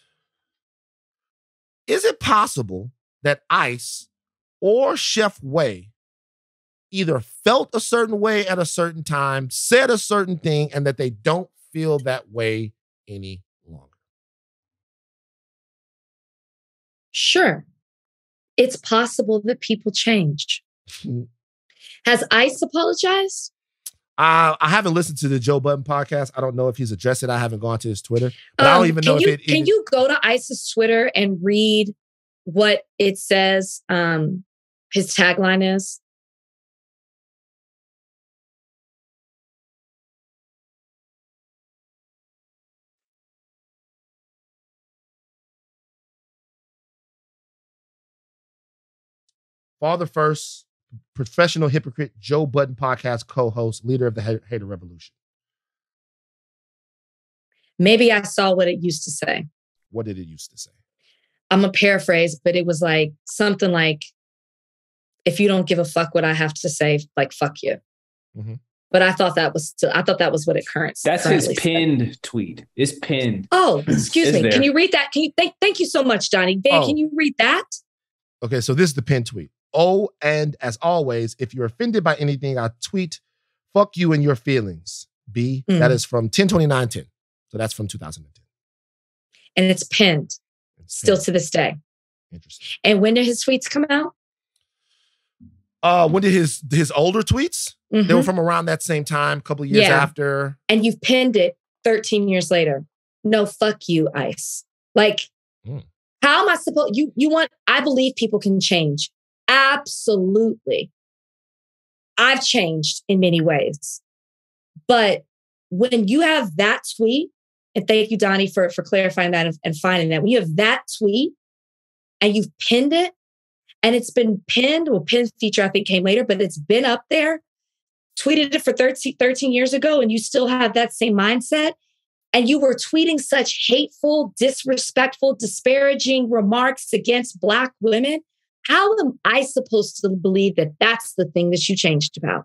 S1: it possible that Ice or Chef Way either felt a certain way at a certain time, said a certain thing, and that they don't feel that way any longer?
S2: Sure. It's possible that people change. Has Ice apologized?
S1: I haven't listened to the Joe Budden podcast. I don't know if he's addressed it. I haven't gone to his Twitter. But I don't even know if it...
S2: Can you go to Ice's Twitter and read what it says his tagline is?
S1: Father first, professional hypocrite, Joe Budden podcast co-host, leader of the Hater Revolution.
S2: Maybe I saw what it used to say.
S1: What did it used to say?
S2: I'm a paraphrase, but it was like something like, if you don't give a fuck what I have to say, like, fuck you. Mm-hmm. But I thought that was what it currently
S4: That's his pinned tweet. It's pinned.
S2: Oh, excuse me. There. Can you read that? Can you thank you so much, Donnie. Van, Can you read that?
S1: Okay, so this is the pinned tweet. Oh, and as always, if you're offended by anything I tweet, fuck you and your feelings. B. That is from 10/29/10. So that's from 2010.
S2: And it's pinned. Still to this day.
S1: Interesting.
S2: And when did his tweets come out?
S1: When did his older tweets? Mm-hmm. They were from around that same time, a couple of years after.
S2: And you've pinned it 13 years later. No, fuck you, ICE. Like, how am I supposed, I believe people can change. Absolutely. I've changed in many ways. But when you have that tweet, and thank you, Donnie, for clarifying that and finding that. When you have that tweet and you've pinned it, and it's been pinned, pin feature I think came later, but it's been up there, tweeted it for 13 years ago, and you still have that same mindset, and you were tweeting such hateful, disrespectful, disparaging remarks against Black women, how am I supposed to believe that that's the thing that you changed about?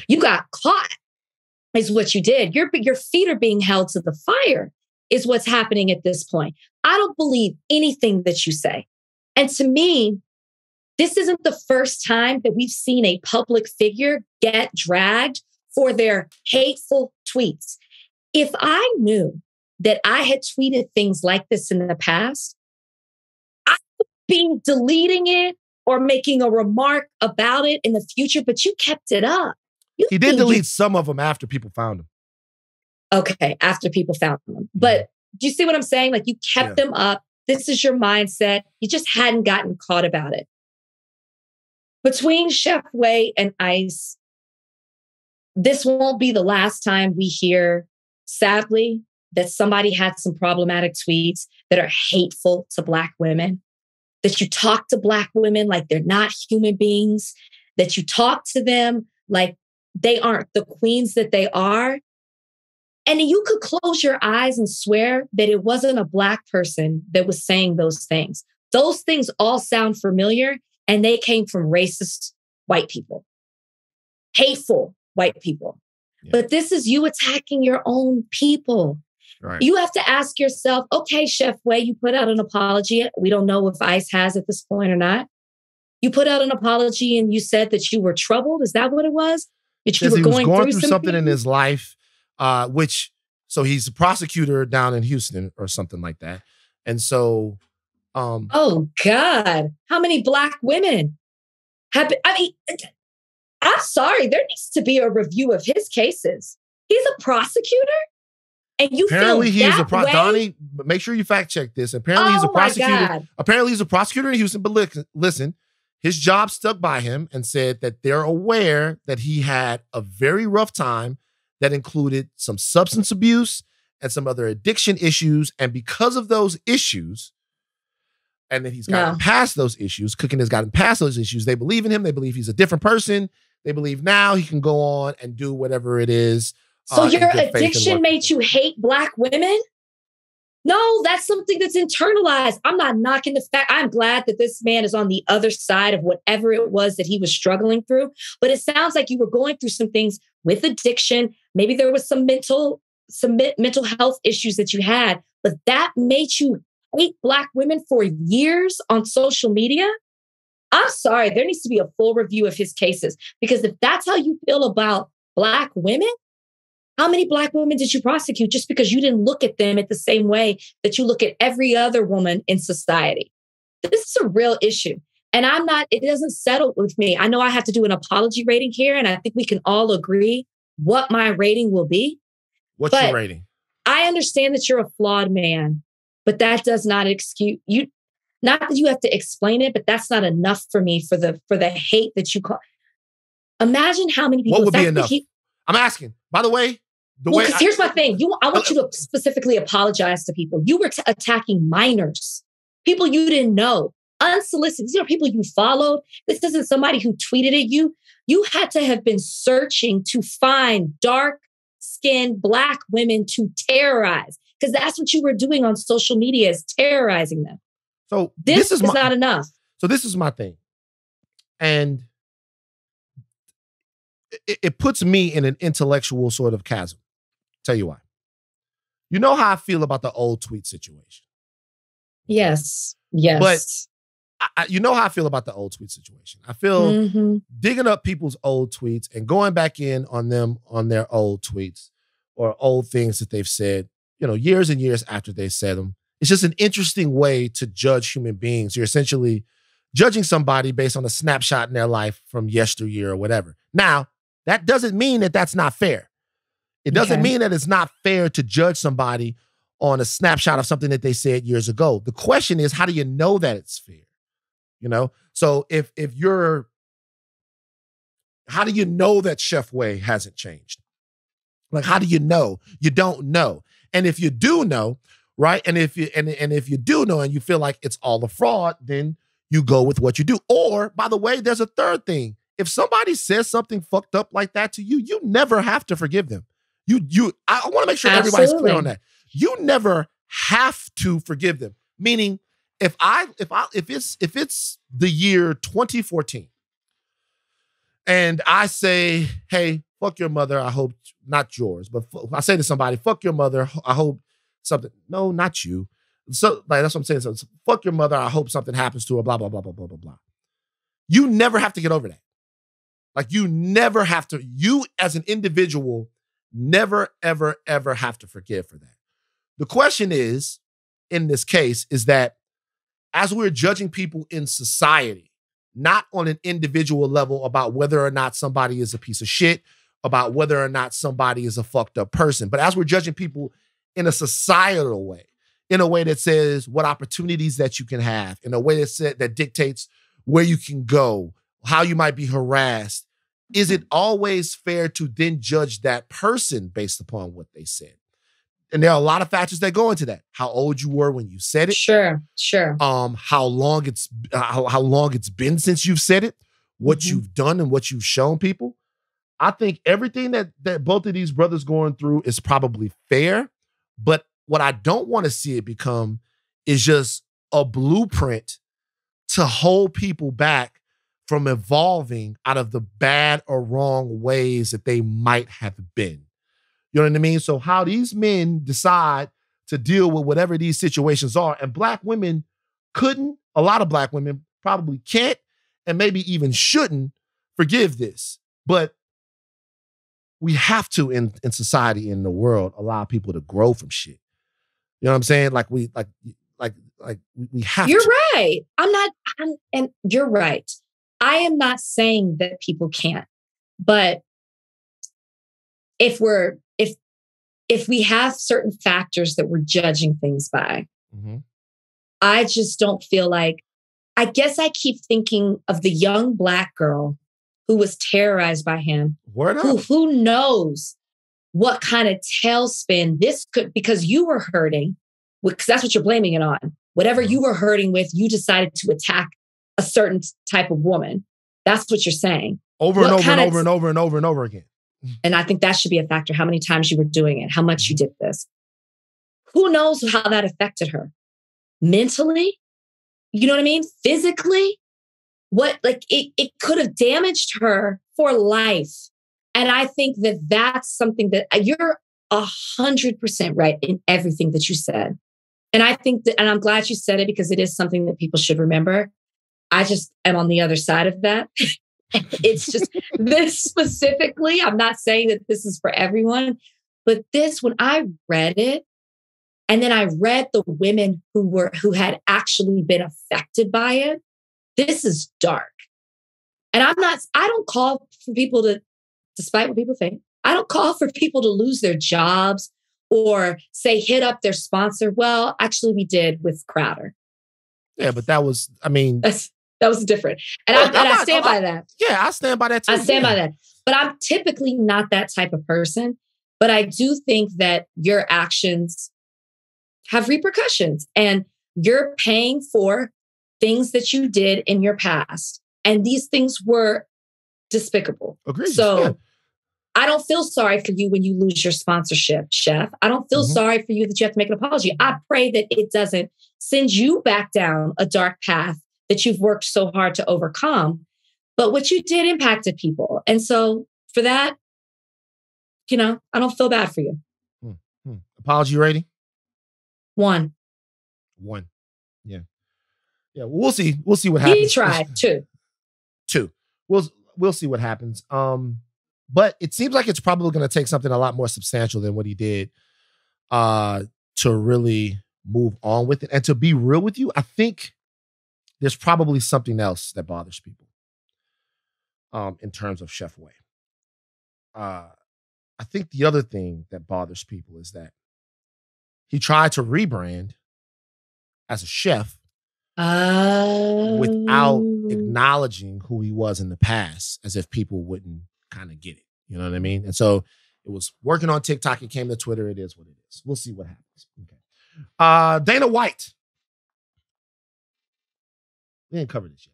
S2: You got caught, is what you did. Your feet are being held to the fire, is what's happening at this point. I don't believe anything that you say. And to me, this isn't the first time that we've seen a public figure get dragged for their hateful tweets. If I knew that I had tweeted things like this in the past, I would be deleting it or making a remark about it in the future, but you kept it up.
S1: He did delete some of them after people found them.
S2: Okay, after people found them. But do you see what I'm saying? Like, you kept them up. This is your mindset. You just hadn't gotten caught about it. Between Chef Way and ICE, this won't be the last time we hear, sadly, that somebody had some problematic tweets that are hateful to Black women, that you talk to Black women like they're not human beings, that you talk to them like they aren't the queens that they are. And you could close your eyes and swear that it wasn't a Black person that was saying those things. Those things all sound familiar, and they came from racist white people, hateful white people. Yeah. But this is you attacking your own people. Right. You have to ask yourself, okay, Chef Way, you put out an apology. We don't know if ICE has at this point or not. You put out an apology and you said that you were troubled. Is that what it was? That you were going through
S1: something in his life, so he's a prosecutor down in Houston or something like that. And so...
S2: oh, God. How many Black women have been... I mean, I'm sorry. There needs to be a review of his cases. He's a prosecutor? And you
S1: apparently
S2: feel
S1: he's
S2: that way?
S1: Donnie, make sure you fact check this. Apparently he's a prosecutor. God. Apparently he's a prosecutor in Houston. But listen, his job stuck by him and said that they're aware that he had a very rough time that included some substance abuse and some other addiction issues. And because of those issues, and then he's gotten past those issues, Cooking has gotten past those issues, they believe in him. They believe he's a different person. They believe now he can go on and do whatever it is.
S2: So your addiction made you hate Black women? No, that's something that's internalized. I'm not knocking the fact. I'm glad that this man is on the other side of whatever it was that he was struggling through. But it sounds like you were going through some things with addiction. Maybe there was some mental health issues that you had, but that made you hate Black women for years on social media. I'm sorry. There needs to be a full review of his cases, because if that's how you feel about Black women, how many Black women did you prosecute just because you didn't look at them at the same way that you look at every other woman in society? This is a real issue. And it doesn't settle with me. I know I have to do an apology rating here, and I think we can all agree what my rating will be.
S1: What's your rating?
S2: I understand that you're a flawed man, but that does not excuse you. Not that you have to explain it, but that's not enough for me for the hate that you call. Imagine how many people.
S1: What would be enough? I'm asking. By the way,
S2: here's my thing. I want you to specifically apologize to people. You were attacking minors, people you didn't know, unsolicited. These are people you followed. This isn't somebody who tweeted at you. You had to have been searching to find dark-skinned Black women to terrorize, because that's what you were doing on social media, is terrorizing them.
S1: So
S2: this is not enough.
S1: So this is my thing. And it puts me in an intellectual sort of chasm. Tell you why. You know how I feel about the old tweet situation.
S2: Yes.
S1: But you know how I feel about the old tweet situation. I feel digging up people's old tweets and going back in on them on their old tweets or old things that they've said, years and years after they said them. It's just an interesting way to judge human beings. You're essentially judging somebody based on a snapshot in their life from yesteryear or whatever. Now, that doesn't mean that that's not fair. It doesn't mean that it's not fair to judge somebody on a snapshot of something that they said years ago. The question is, how do you know that it's fair? You know? So if you're, how do you know that Chef Way hasn't changed? Like, how do you know? You don't know. And if you do know, right? And if you do know and you feel like it's all a fraud, then you go with what you do. Or, by the way, there's a third thing. If somebody says something fucked up like that to you, you never have to forgive them. I want to make sure everybody's clear on that. You never have to forgive them. Meaning, if it's the year 2014, and I say, hey, fuck your mother, I hope, not yours, but I say to somebody, fuck your mother, I hope something, no, not you. So, like, that's what I'm saying. So, fuck your mother, I hope something happens to her, blah, blah, blah, blah, blah, blah, blah. You never have to get over that. Like, you never have to, you as an individual never, ever, ever have to forgive for that. The question is, in this case, is that as we're judging people in society, not on an individual level about whether or not somebody is a piece of shit, about whether or not somebody is a fucked up person, but as we're judging people in a societal way, in a way that says what opportunities that you can have, in a way that dictates where you can go, how you might be harassed, is it always fair to then judge that person based upon what they said? And there are a lot of factors that go into that. How old you were when you said it.
S2: Sure.
S1: How long it's been since you've said it, what you've done and what you've shown people. I think everything that both of these brothers going through is probably fair, but what I don't want to see it become is just a blueprint to hold people back from evolving out of the bad or wrong ways that they might have been. You know what I mean? So how these men decide to deal with whatever these situations are, and black women couldn't, a lot of black women probably can't, and maybe even shouldn't forgive this. But we have to, in society, in the world, allow people to grow from shit. You know what I'm saying? Like we have
S2: You're
S1: to.
S2: right. And you're right. I am not saying that people can't, but if we have certain factors that we're judging things by, I just don't feel like, I guess I keep thinking of the young black girl who was terrorized by him. Who knows what kind of tailspin this could, because you were hurting, because that's what you're blaming it on. Whatever you were hurting with, you decided to attack a certain type of woman. That's what you're saying.
S1: Over and over again.
S2: And I think that should be a factor. How many times you were doing it, how much you did this. Who knows how that affected her? Mentally? You know what I mean? Physically? It could have damaged her for life. And I think that that's something that you're 100% right in everything that you said. And I think that, and I'm glad you said it because it is something that people should remember. I just am on the other side of that. It's just this specifically, I'm not saying that this is for everyone, but this, when I read it, and then I read the women who had actually been affected by it, this is dark. And I don't call for people to, despite what people think, I don't call for people to lose their jobs or say hit up their sponsor. Well, actually we did with Crowder.
S1: Yeah, but that was, I mean,
S2: that was different. And I stand by that.
S1: Yeah, I stand by that too.
S2: I stand by that. But I'm typically not that type of person. But I do think that your actions have repercussions and you're paying for things that you did in your past. And these things were despicable.
S1: Agreed.
S2: So
S1: yeah.
S2: I don't feel sorry for you when you lose your sponsorship, Chef. I don't feel sorry for you that you have to make an apology. I pray that it doesn't send you back down a dark path that you've worked so hard to overcome. But what you did impacted people. And so for that, I don't feel bad for you.
S1: Apology rating?
S2: 1.
S1: Yeah. Yeah. We'll see what happens.
S2: He tried 2.
S1: 2. We'll see what happens. But it seems like it's probably going to take something a lot more substantial than what he did to really move on with it. And to be real with you, I think there's probably something else that bothers people in terms of Chef Way. I think the other thing that bothers people is that he tried to rebrand as a chef without acknowledging who he was in the past, as if people wouldn't kind of get it. You know what I mean? And so it was working on TikTok. It came to Twitter. It is what it is. We'll see what happens. Okay. Dana White. We didn't cover this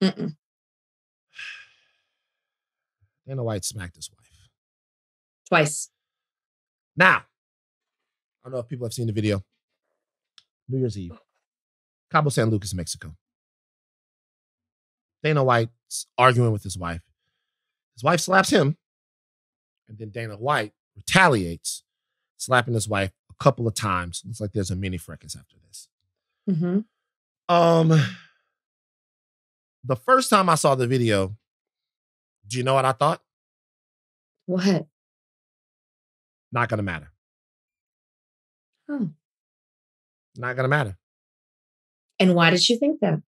S1: yet. Dana White smacked his wife.
S2: Twice.
S1: Now, I don't know if people have seen the video. New Year's Eve. Cabo San Lucas, Mexico. Dana White's arguing with his wife. His wife slaps him. And then Dana White retaliates, slapping his wife a couple of times. Looks like there's a mini fracas after this. The first time I saw the video, do you know what I thought?
S2: What?
S1: Not gonna matter.
S2: Oh.
S1: Not gonna matter.
S2: And why did you think that?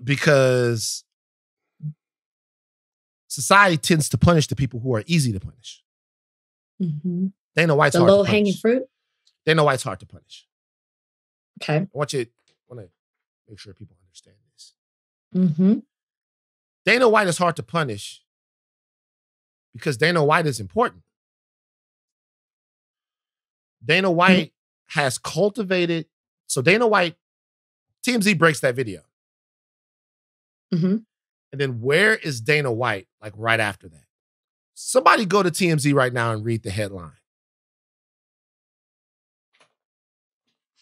S1: Because society tends to punish the people who are easy to punish. Dana White's hard to punish. The
S2: low-hanging fruit?
S1: Dana White's hard to punish.
S2: Okay.
S1: I want to make sure people understand this. Dana White is hard to punish because Dana White is important. Dana White has cultivated. So Dana White, TMZ breaks that video. And then where is Dana White like right after that? Somebody go to TMZ right now and read the headline.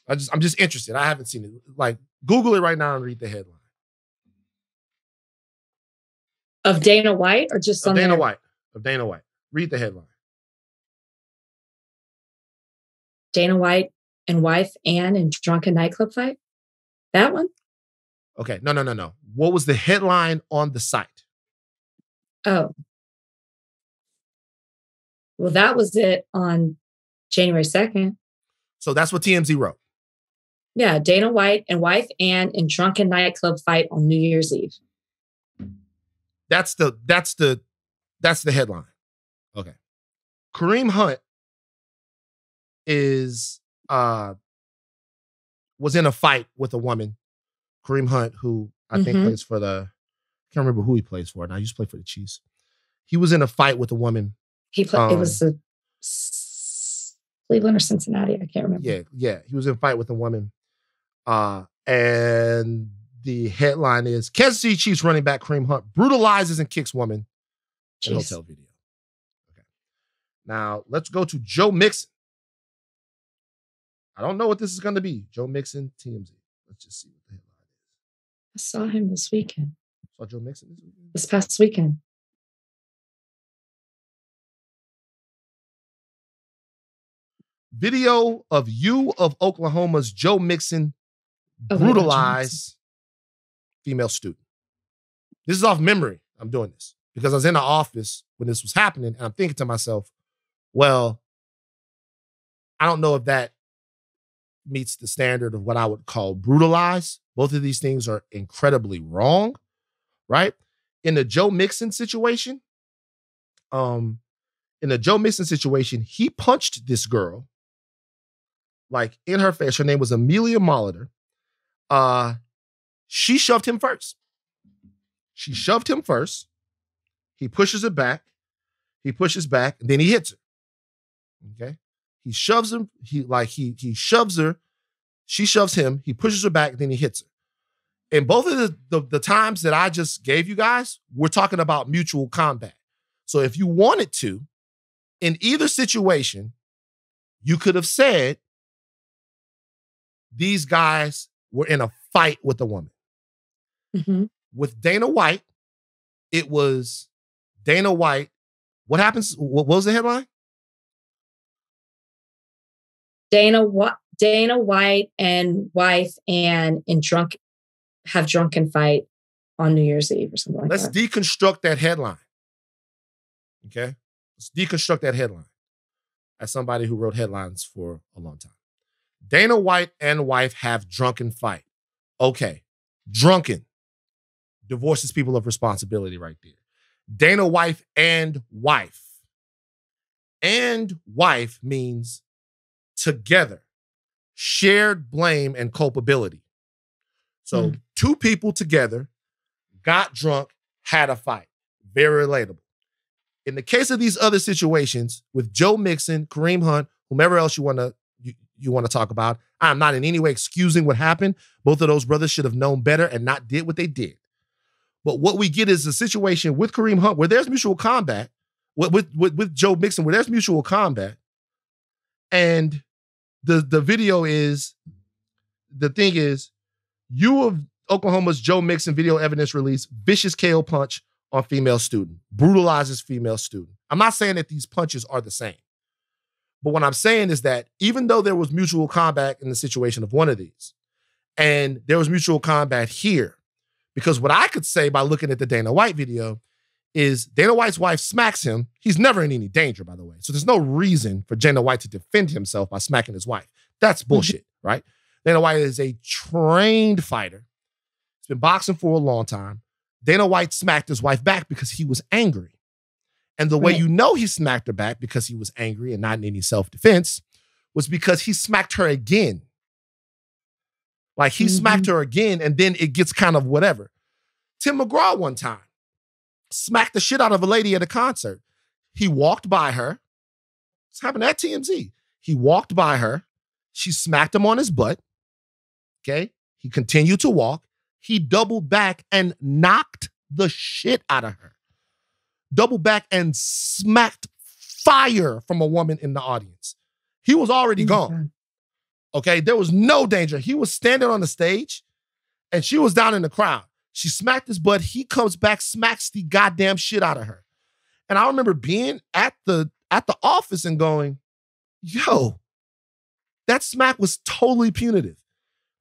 S1: I'm just interested. I haven't seen it. Like, Google it right now and read the headline.
S2: Of Dana White or just
S1: of
S2: on
S1: Dana
S2: there?
S1: White. Of Dana White. Read the headline.
S2: Dana White and wife Ann in drunken nightclub fight? That one?
S1: Okay. No. What was the headline on the site?
S2: Oh. Well, that was it on January 2nd.
S1: So that's what TMZ wrote.
S2: Yeah, Dana White and wife Ann in drunken nightclub fight on New Year's Eve.
S1: That's the headline. Okay. Kareem Hunt was in a fight with a woman. Kareem Hunt, who I think plays for I can't remember who he plays for now. He used to play for the Chiefs. He was in a fight with a woman. It was
S2: Cleveland or Cincinnati. I can't remember.
S1: Yeah. He was in a fight with a woman. And the headline is Kansas City Chiefs running back Kareem Hunt brutalizes and kicks woman in hotel video. Okay. Now let's go to Joe Mixon. I don't know what this is going to be. Joe Mixon, TMZ. Let's just see what the headline is.
S2: I saw him this weekend.
S1: Saw Joe Mixon this weekend?
S2: This past weekend.
S1: Video of U of Oklahoma's Joe Mixon brutalize female student. This is off memory. I'm doing this because I was in the office when this was happening and I'm thinking to myself, well, I don't know if that meets the standard of what I would call brutalize. Both of these things are incredibly wrong, right? In the Joe Mixon situation, he punched this girl like in her face. Her name was Amelia Molitor. She shoved him first. He pushes her back. He pushes back, and then he hits her. Okay. He shoves him. He shoves her. She shoves him. He pushes her back, then he hits her. And both of the times that I just gave you guys, we're talking about mutual combat. So if you wanted to, in either situation, you could have said these guys were in a fight with a woman. With Dana White, it was Dana White. What happens? What was the headline?
S2: Dana White and wife Ann have drunken fight on New Year's Eve or something like
S1: Let's
S2: that.
S1: Let's deconstruct that headline. Okay? Let's deconstruct that headline as somebody who wrote headlines for a long time. Dana White and wife have drunken fight. Okay. Drunken divorces people of responsibility right there. Dana wife and wife. And wife means together. Shared blame and culpability. So two people together got drunk, had a fight. Very relatable. In the case of these other situations with Joe Mixon, Kareem Hunt, whomever else you want to talk about, I'm not in any way excusing what happened. Both of those brothers should have known better and not did what they did. But what we get is a situation with Kareem Hunt where there's mutual combat, with Joe Mixon where there's mutual combat, and the video is, the thing is, U of Oklahoma's Joe Mixon video evidence release, vicious KO punch on female student, brutalizes female student. I'm not saying that these punches are the same. But what I'm saying is that even though there was mutual combat in the situation of one of these, and there was mutual combat here, because what I could say by looking at the Dana White video is Dana White's wife smacks him. He's never in any danger, by the way. So there's no reason for Dana White to defend himself by smacking his wife. That's bullshit, right? Dana White is a trained fighter. He's been boxing for a long time. Dana White smacked his wife back because he was angry. And the way you know he smacked her back because he was angry and not in any self-defense was because he smacked her again. Like he smacked her again and then it gets kind of whatever. Tim McGraw one time smacked the shit out of a lady at a concert. He walked by her. It's happened at TMZ. He walked by her. She smacked him on his butt. Okay. He continued to walk. He doubled back and knocked the shit out of her. Doubled back and smacked fire from a woman in the audience. He was already gone. Okay. There was no danger. He was standing on the stage and she was down in the crowd. She smacked his butt. He comes back, smacks the goddamn shit out of her. And I remember being at the office and going, yo, that smack was totally punitive.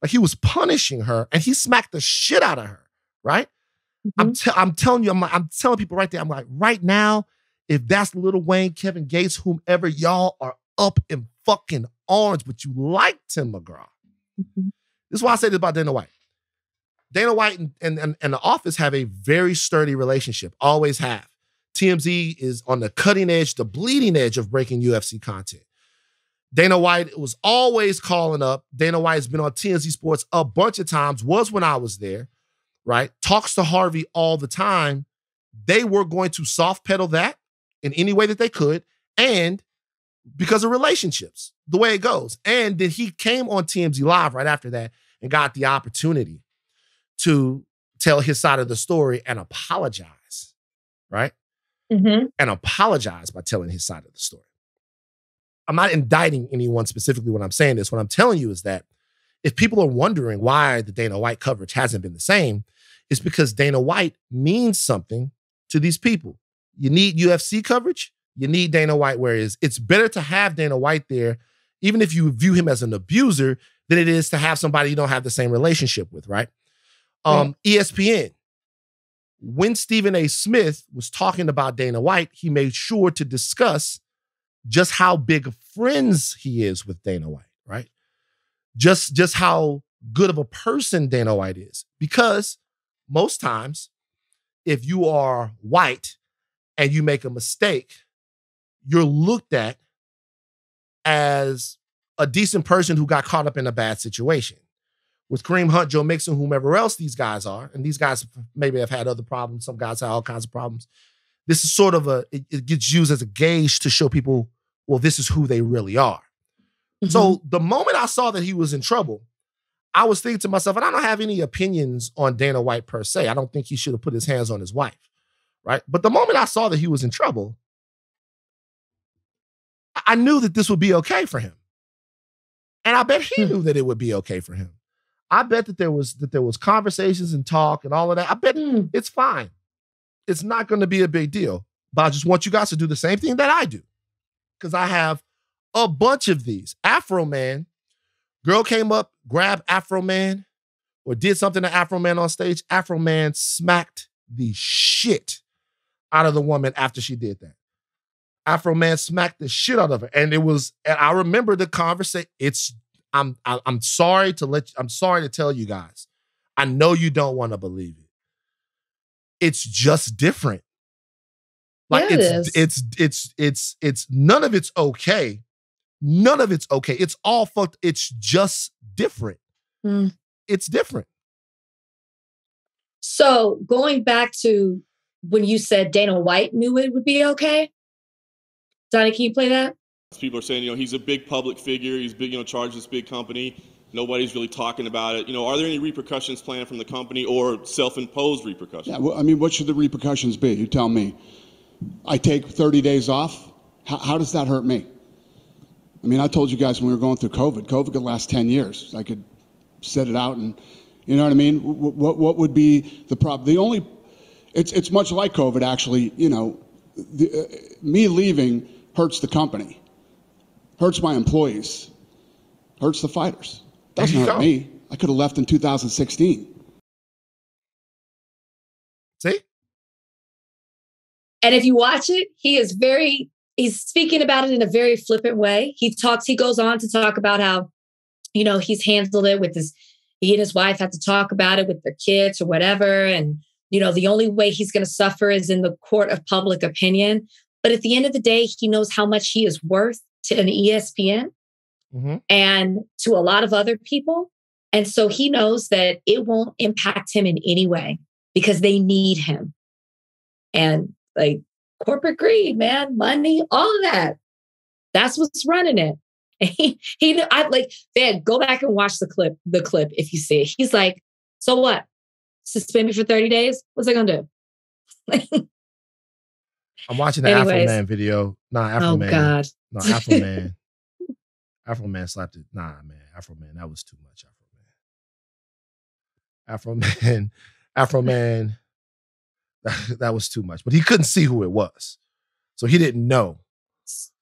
S1: Like he was punishing her and he smacked the shit out of her, right? I'm telling you, I'm telling people right there, I'm like, right now, if that's Lil Wayne, Kevin Gates, whomever, y'all are up in fucking arms, but you like Tim McGraw. This is why I say this about Dana White. Dana White and the office have a very sturdy relationship, always have. TMZ is on the cutting edge, the bleeding edge of breaking UFC content. Dana White was always calling up. Dana White has been on TMZ Sports a bunch of times, was when I was there, right? Talks to Harvey all the time. They were going to soft pedal that in any way that they could, and because of relationships, the way it goes. And then he came on TMZ Live right after that and got the opportunity to tell his side of the story and apologize, right? And apologize by telling his side of the story. I'm not indicting anyone specifically when I'm saying this. What I'm telling you is that if people are wondering why the Dana White coverage hasn't been the same, it's because Dana White means something to these people. You need UFC coverage, you need Dana White, whereas it's better to have Dana White there, even if you view him as an abuser, than it is to have somebody you don't have the same relationship with, right? ESPN. When Stephen A. Smith was talking about Dana White, he made sure to discuss just how big of friends he is with Dana White, right? Just how good of a person Dana White is. Because most times, if you are white and you make a mistake, you're looked at as a decent person who got caught up in a bad situation. With Kareem Hunt, Joe Mixon, whomever else these guys are, and these guys maybe have had other problems, some guys have all kinds of problems. This is sort of it gets used as a gauge to show people, well, this is who they really are. So the moment I saw that he was in trouble, I was thinking to myself, and I don't have any opinions on Dana White per se. I don't think he should have put his hands on his wife, right? But the moment I saw that he was in trouble, I knew that this would be okay for him. And I bet he knew that it would be okay for him. I bet that there was conversations and talk and all of that. I bet it's fine. It's not going to be a big deal. But I just want you guys to do the same thing that I do. Because I have a bunch of these. Afro Man, girl came up, grabbed Afro Man, or did something to Afro Man on stage. Afro Man smacked the shit out of the woman after she did that. Afro Man smacked the shit out of her. And I remember the conversation. I'm sorry to tell you guys. I know you don't want to believe it. It's just different. Like it's none of it's okay. None of it's okay. It's all fucked. It's just different. It's different.
S2: So going back to when you said Dana White knew it would be okay. Donnie, can you play that?
S5: People are saying, he's a big public figure. He's big, charged this big company. Nobody's really talking about it. Are there any repercussions planned from the company or self-imposed repercussions?
S6: Yeah, well, I mean, what should the repercussions be? You tell me. I take 30 days off. How does that hurt me? I mean, I told you guys when we were going through COVID could last 10 years. I could set it out and, you know what I mean? What would be the problem? It's much like COVID, actually. Me leaving hurts the company, hurts my employees, hurts the fighters. Doesn't hurt me. I could have left in 2016.
S1: See?
S2: And if you watch it, he's speaking about it in a very flippant way. He goes on to talk about how, he's handled it with he and his wife had to talk about it with their kids or whatever. And, the only way he's going to suffer is in the court of public opinion. But at the end of the day, he knows how much he is worth to an ESPN and to a lot of other people. And so he knows that it won't impact him in any way because they need him. And like corporate greed, man, money, all of that. That's what's running it. Go back and watch the clip if you see it. He's like, so what? Suspend me for 30 days? What's I gonna do?
S1: I'm watching the Afro Man video. Afro Man.
S2: Oh God.
S1: No, Afro Man. Afro Man slapped it. Afro Man, that was too much. Afro Man. That was too much. But he couldn't see who it was. So he didn't know.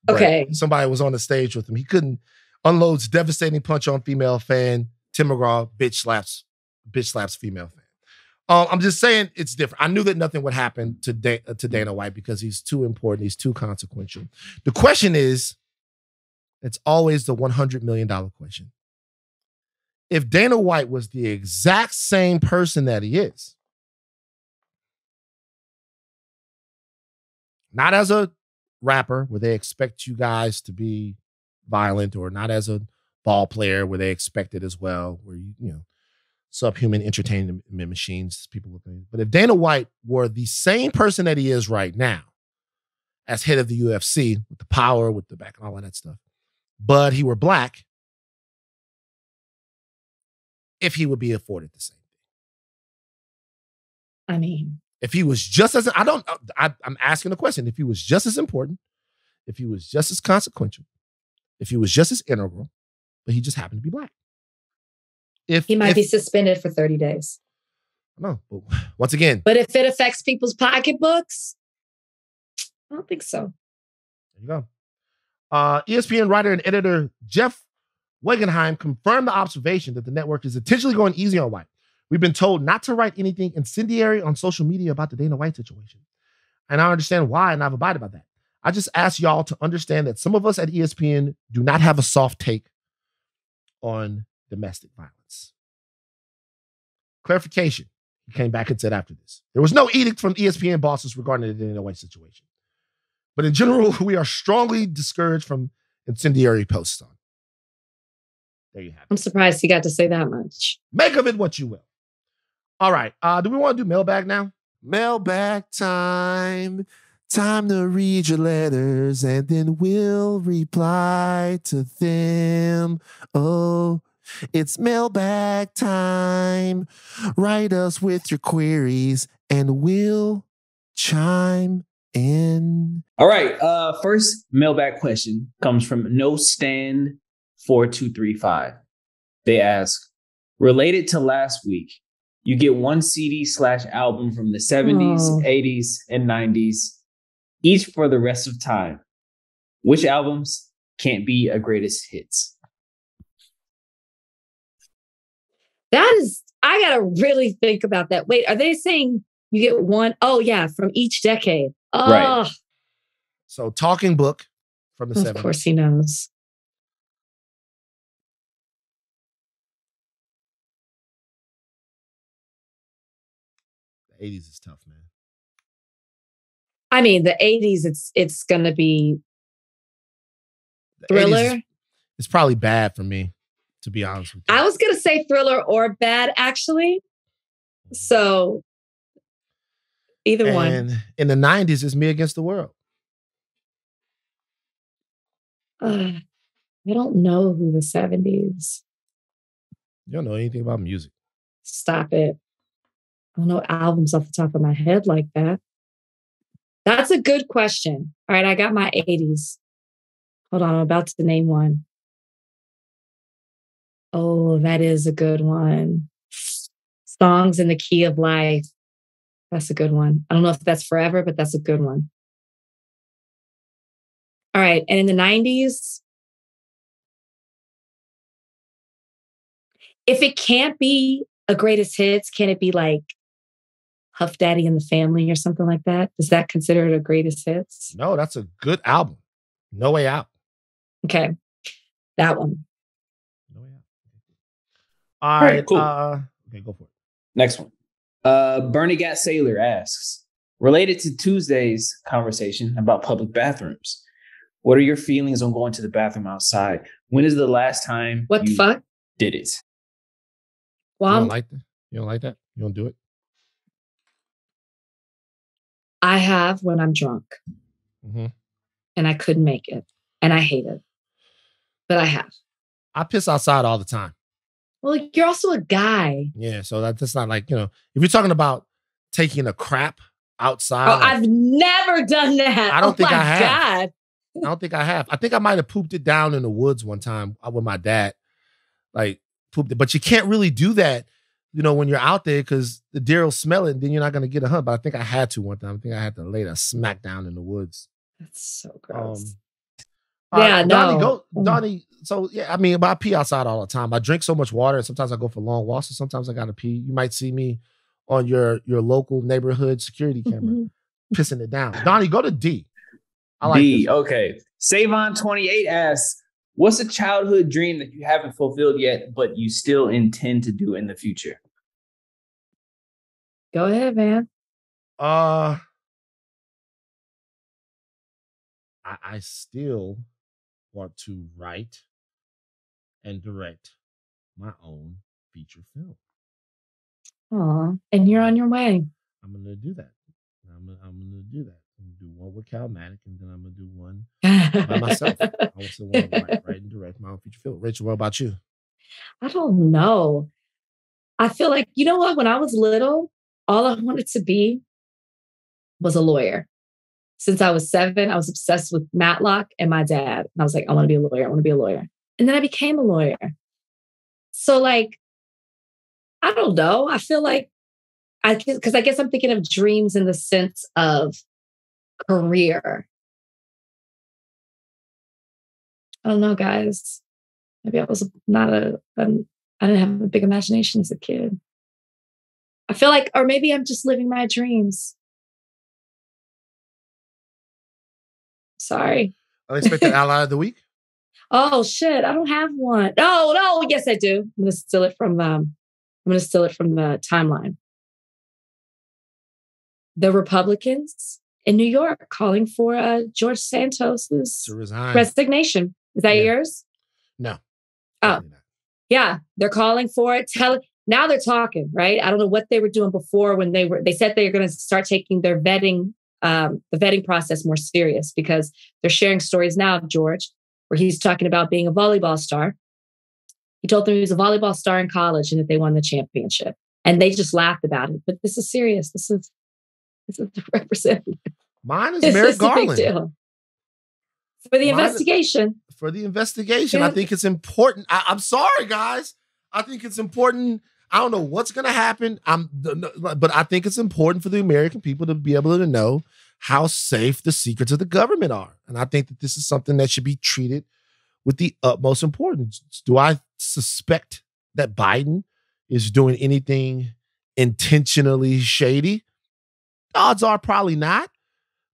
S2: Okay.
S1: But somebody was on the stage with him. He couldn't unloads devastating punch on female fan. Tim McGraw, bitch slaps female fan. I'm just saying it's different. I knew that nothing would happen to Dana White because he's too important. He's too consequential. The question is, it's always the $100 million question. If Dana White was the exact same person that he is, not as a rapper where they expect you guys to be violent, or not as a ball player where they expect it as well, where subhuman entertainment machines, people look at it. But if Dana White were the same person that he is right now as head of the UFC, with the power, with the back and all of that stuff, but he were black, if he would be afforded the same thing.
S2: I mean,
S1: if he was just as, I'm asking the question, if he was just as important, if he was just as consequential, if he was just as integral, but he just happened to be black.
S2: He might be suspended for 30 days.
S1: No, but once again.
S2: But if it affects people's pocketbooks, I don't think so.
S1: There you go. ESPN writer and editor Jeff Wagenheim confirmed the observation that the network is intentionally going easy on White. We've been told not to write anything incendiary on social media about the Dana White situation. And I understand why, and I've abided by that. I just ask y'all to understand that some of us at ESPN do not have a soft take on domestic violence. Clarification. He came back and said after this, there was no edict from ESPN bosses regarding the Dana White situation. But in general, we are strongly discouraged from incendiary posts on. There you have it.
S2: I'm surprised he got to say that much.
S1: Make of it what you will. All right. Do we want to do mailbag now? Mailbag time. Time to read your letters and then we'll reply to them. Oh, it's mailbag time. Write us with your queries and we'll chime in.
S4: All right. First mailbag question comes from No Stand 4235. They ask, related to last week, you get one CD/album from the 70s, 80s, and 90s, each for the rest of time. Which albums can't be a greatest hits?
S2: I gotta really think about that. Wait, are they saying you get one? Oh yeah, from each decade. Oh.
S4: Right.
S1: So Talking Book from the 70s.
S2: Of course he knows.
S1: The 80s is tough, man.
S2: I mean, the 80s, it's going to be Thriller.
S1: It's probably bad for me, to be honest with you.
S2: I was going to say Thriller or bad, actually. So either one.
S1: And in the 90s, it's Me Against the World.
S2: I don't know who the 70s.
S1: You don't know anything about music.
S2: Stop it. I don't know albums off the top of my head like that. That's a good question. All right, I got my 80s. Hold on, I'm about to name one. Oh, that is a good one. Songs in the Key of Life. That's a good one. I don't know if that's forever, but that's a good one. All right, and in the 90s, if it can't be a greatest hits, can it be like Huff Daddy and the Family or something like that? Is that considered a greatest hits?
S1: No, that's a good album. No Way Out.
S2: Okay. That one.
S1: No Way Out. All right.
S4: Cool.
S1: Okay, go for it.
S4: Next one. Bernie Gat Sailor asks, related to Tuesday's conversation about public bathrooms, what are your feelings on going to the bathroom outside? When is the last time
S2: What the fuck?
S4: did it?
S2: Well,
S1: You don't like that? You don't like that? You don't do it?
S2: I have when I'm drunk.
S1: Mm-hmm.
S2: And I couldn't make it. And I hate it. But I have.
S1: I piss outside all the time.
S2: Well, you're also a guy.
S1: Yeah, so that's not like, if you're talking about taking a crap outside.
S2: Oh, I've never done that.
S1: I don't think I have.
S2: God.
S1: I don't think I have. I think I might have pooped it down in the woods one time with my dad. Like, pooped it. But you can't really do that, when you're out there because the deer will smell it and then you're not going to get a hunt. But I think I had to one time. I think I had to lay that smack down in the woods.
S2: That's so gross.
S1: Donnie. So, yeah, but I pee outside all the time. I drink so much water and sometimes I go for long walks and sometimes I got to pee. You might see me on your local neighborhood security camera pissing it down. Donnie, go to D. I like
S4: D,
S1: this.
S4: okay. Savon28 asks, what's a childhood dream that you haven't fulfilled yet, but you still intend to do in the future?
S2: Go ahead, man.
S1: I still want to write and direct my own feature film.
S2: Aw, and you're on your way.
S1: I'm going to do that. I'm going to do that. I'm going to do one with Calmatic, and then I'm going to do one by myself. I also want to write and direct my own feature film. Rachel, what about you?
S2: I don't know. I feel like, you know what? When I was little, all I wanted to be was a lawyer. Since I was 7, I was obsessed with Matlock and my dad. And I was like, I want to be a lawyer. I want to be a lawyer. And then I became a lawyer. So like, I don't know. I feel like because I guess I'm thinking of dreams in the sense of career. I don't know, guys. Maybe I was I didn't have a big imagination as a kid. I feel like, or maybe I'm just living my dreams. Sorry.
S1: Unexpected ally of the week?
S2: Oh shit, I don't have one. No, yes I do. I'm gonna steal it from the timeline. The Republicans in New York calling for George Santos's resignation. Is that yours?
S1: No.
S2: Oh, yeah. They're calling for it. Now they're talking, right? I don't know what they were doing before when they said they were going to start taking their vetting, the vetting process more serious because they're sharing stories now of George where he's talking about being a volleyball star. He told them he was a volleyball star in college and that they won the championship. And they just laughed about it. But this is serious. This is the representative.
S1: Mine is Merrick Garland.
S2: For the investigation.
S1: For the investigation. I think it's important. I'm sorry, guys. I think it's important. I don't know what's going to happen. But I think it's important for the American people to be able to know how safe the secrets of the government are. And I think that this is something that should be treated with the utmost importance. Do I suspect that Biden is doing anything intentionally shady? Odds are probably not.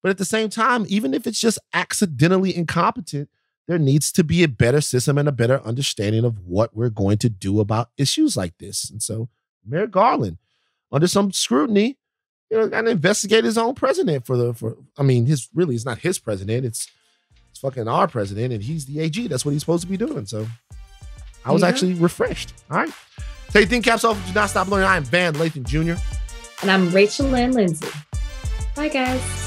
S1: But at the same time, even if it's just accidentally incompetent, there needs to be a better system and a better understanding of what we're going to do about issues like this. And so Merrick Garland, under some scrutiny, got to investigate his own president it's not his president. It's fucking our president, and he's the AG. That's what he's supposed to be doing. So I was actually refreshed. All right. Take Think Caps off. Do not stop learning. I am Van Lathan Jr.
S2: And I'm Rachel Lynn Lindsay. Bye, guys.